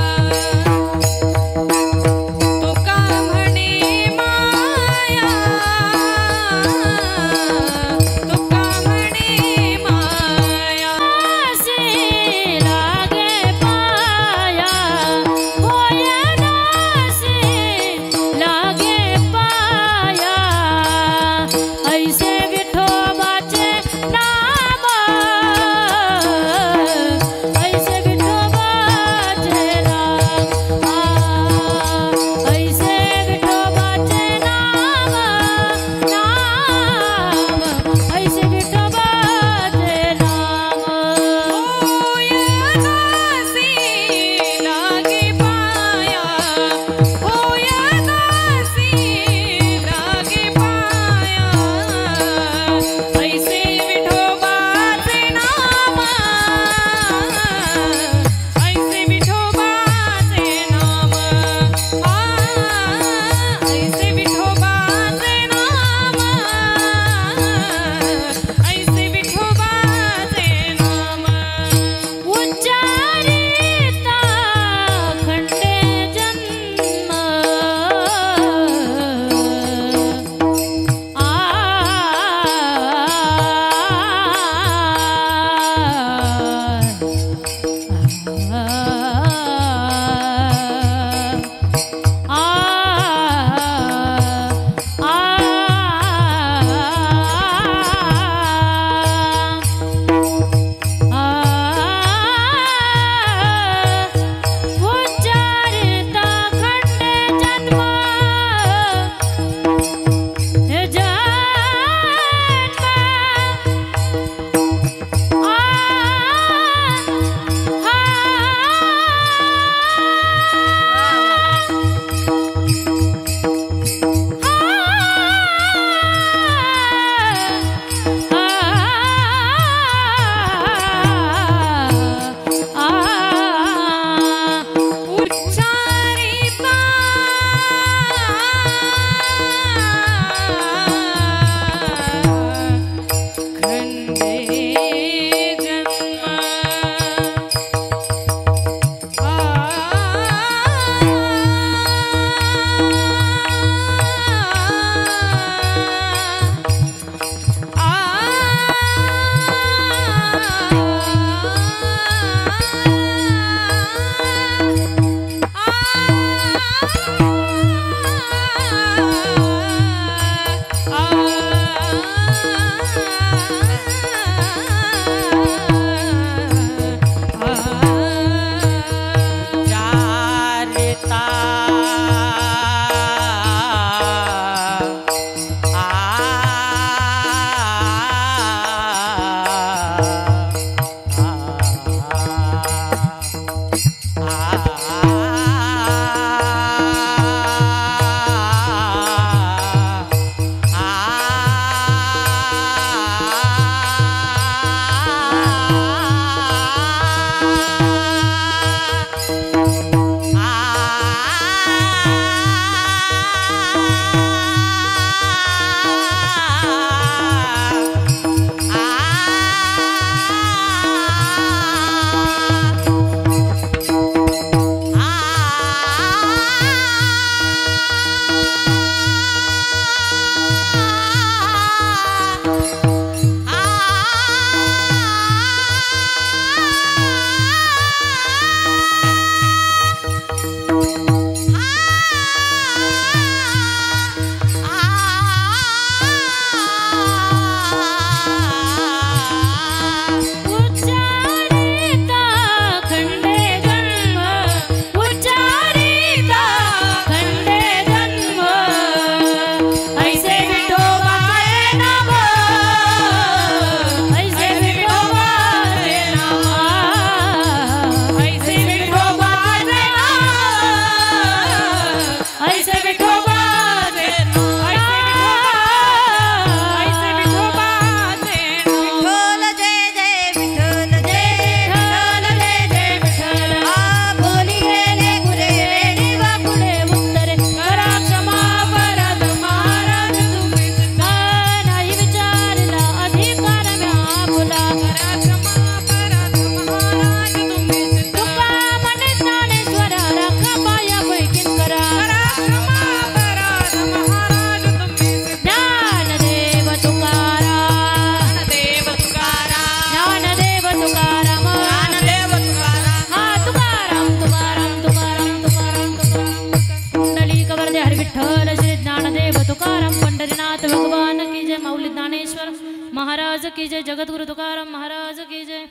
की जय, जगद्गुरु तुकाराम महाराज की जय.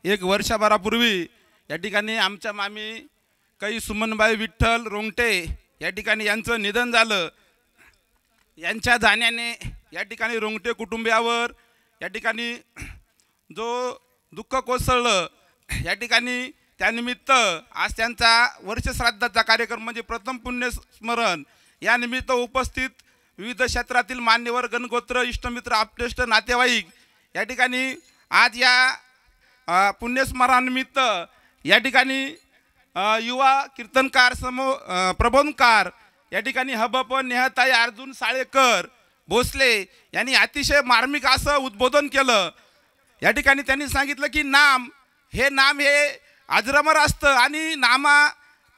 एक वर्षभरापूर्वी या ठिकाणी आमच्या मामी काही सुमनबाई विठ्ठल रोंगटे या ठिकाणी यांचं निधन झालं. यांच्या जाण्याने या ठिकाणी रोंगटे कुटुंबियावर या ठिकाणी जो दुःख कोसळलं या ठिकाणी त्यानिमित्त आज त्यांचा वर्षश्राद्धाचा कार्यक्रम म्हणजे प्रथम पुण्यस्मरण या निमित्त उपस्थित विविध क्षेत्रातील मान्यवर गणगोत्र इष्टमित्र आप्तेष्ट नातेवाईक या ठिकाणी आज या पुण्यस्मरणानिमित्त या ठिकाणी युवा कीर्तनकार प्रबोधनकार या ठिकाणी हबप नेहताई अर्जुन साळेकर भोसले यांनी अतिशय मार्मिक असं उद्बोधन केलं. या ठिकाणी त्यांनी सांगितलं की नाम हे अजरामर असतं आणि नामा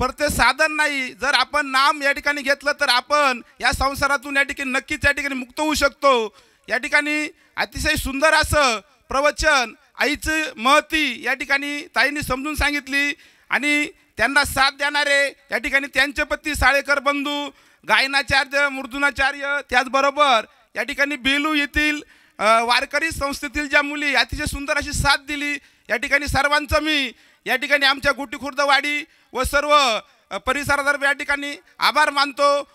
परते साधन नाही. जर आपण नाम या ठिकाणी घेतलं तर आपण या संसारातून या ठिकाणी नक्कीच या ठिकाणी मुक्त होऊ शकतो. या ठिकाणी अतिशय सुंदर असं प्रवचन आईची महती या ठिकाणी ताईंनी समजून सांगितली आणि त्यांना साथ देणारे या ठिकाणी त्यांचे पती साळेकर बंधू गायनाचार्य मृदुनाचार्य त्याचबरोबर या ठिकाणी बेलू येथील वारकरी संस्थेतील ज्या मुली अतिशय सुंदर अशी साथ दिली. या ठिकाणी सर्वांचं मी या ठिकाणी आमच्या गुटी खुर्दवाडी व सर्व परिसरातर्फे या ठिकाणी आभार मानतो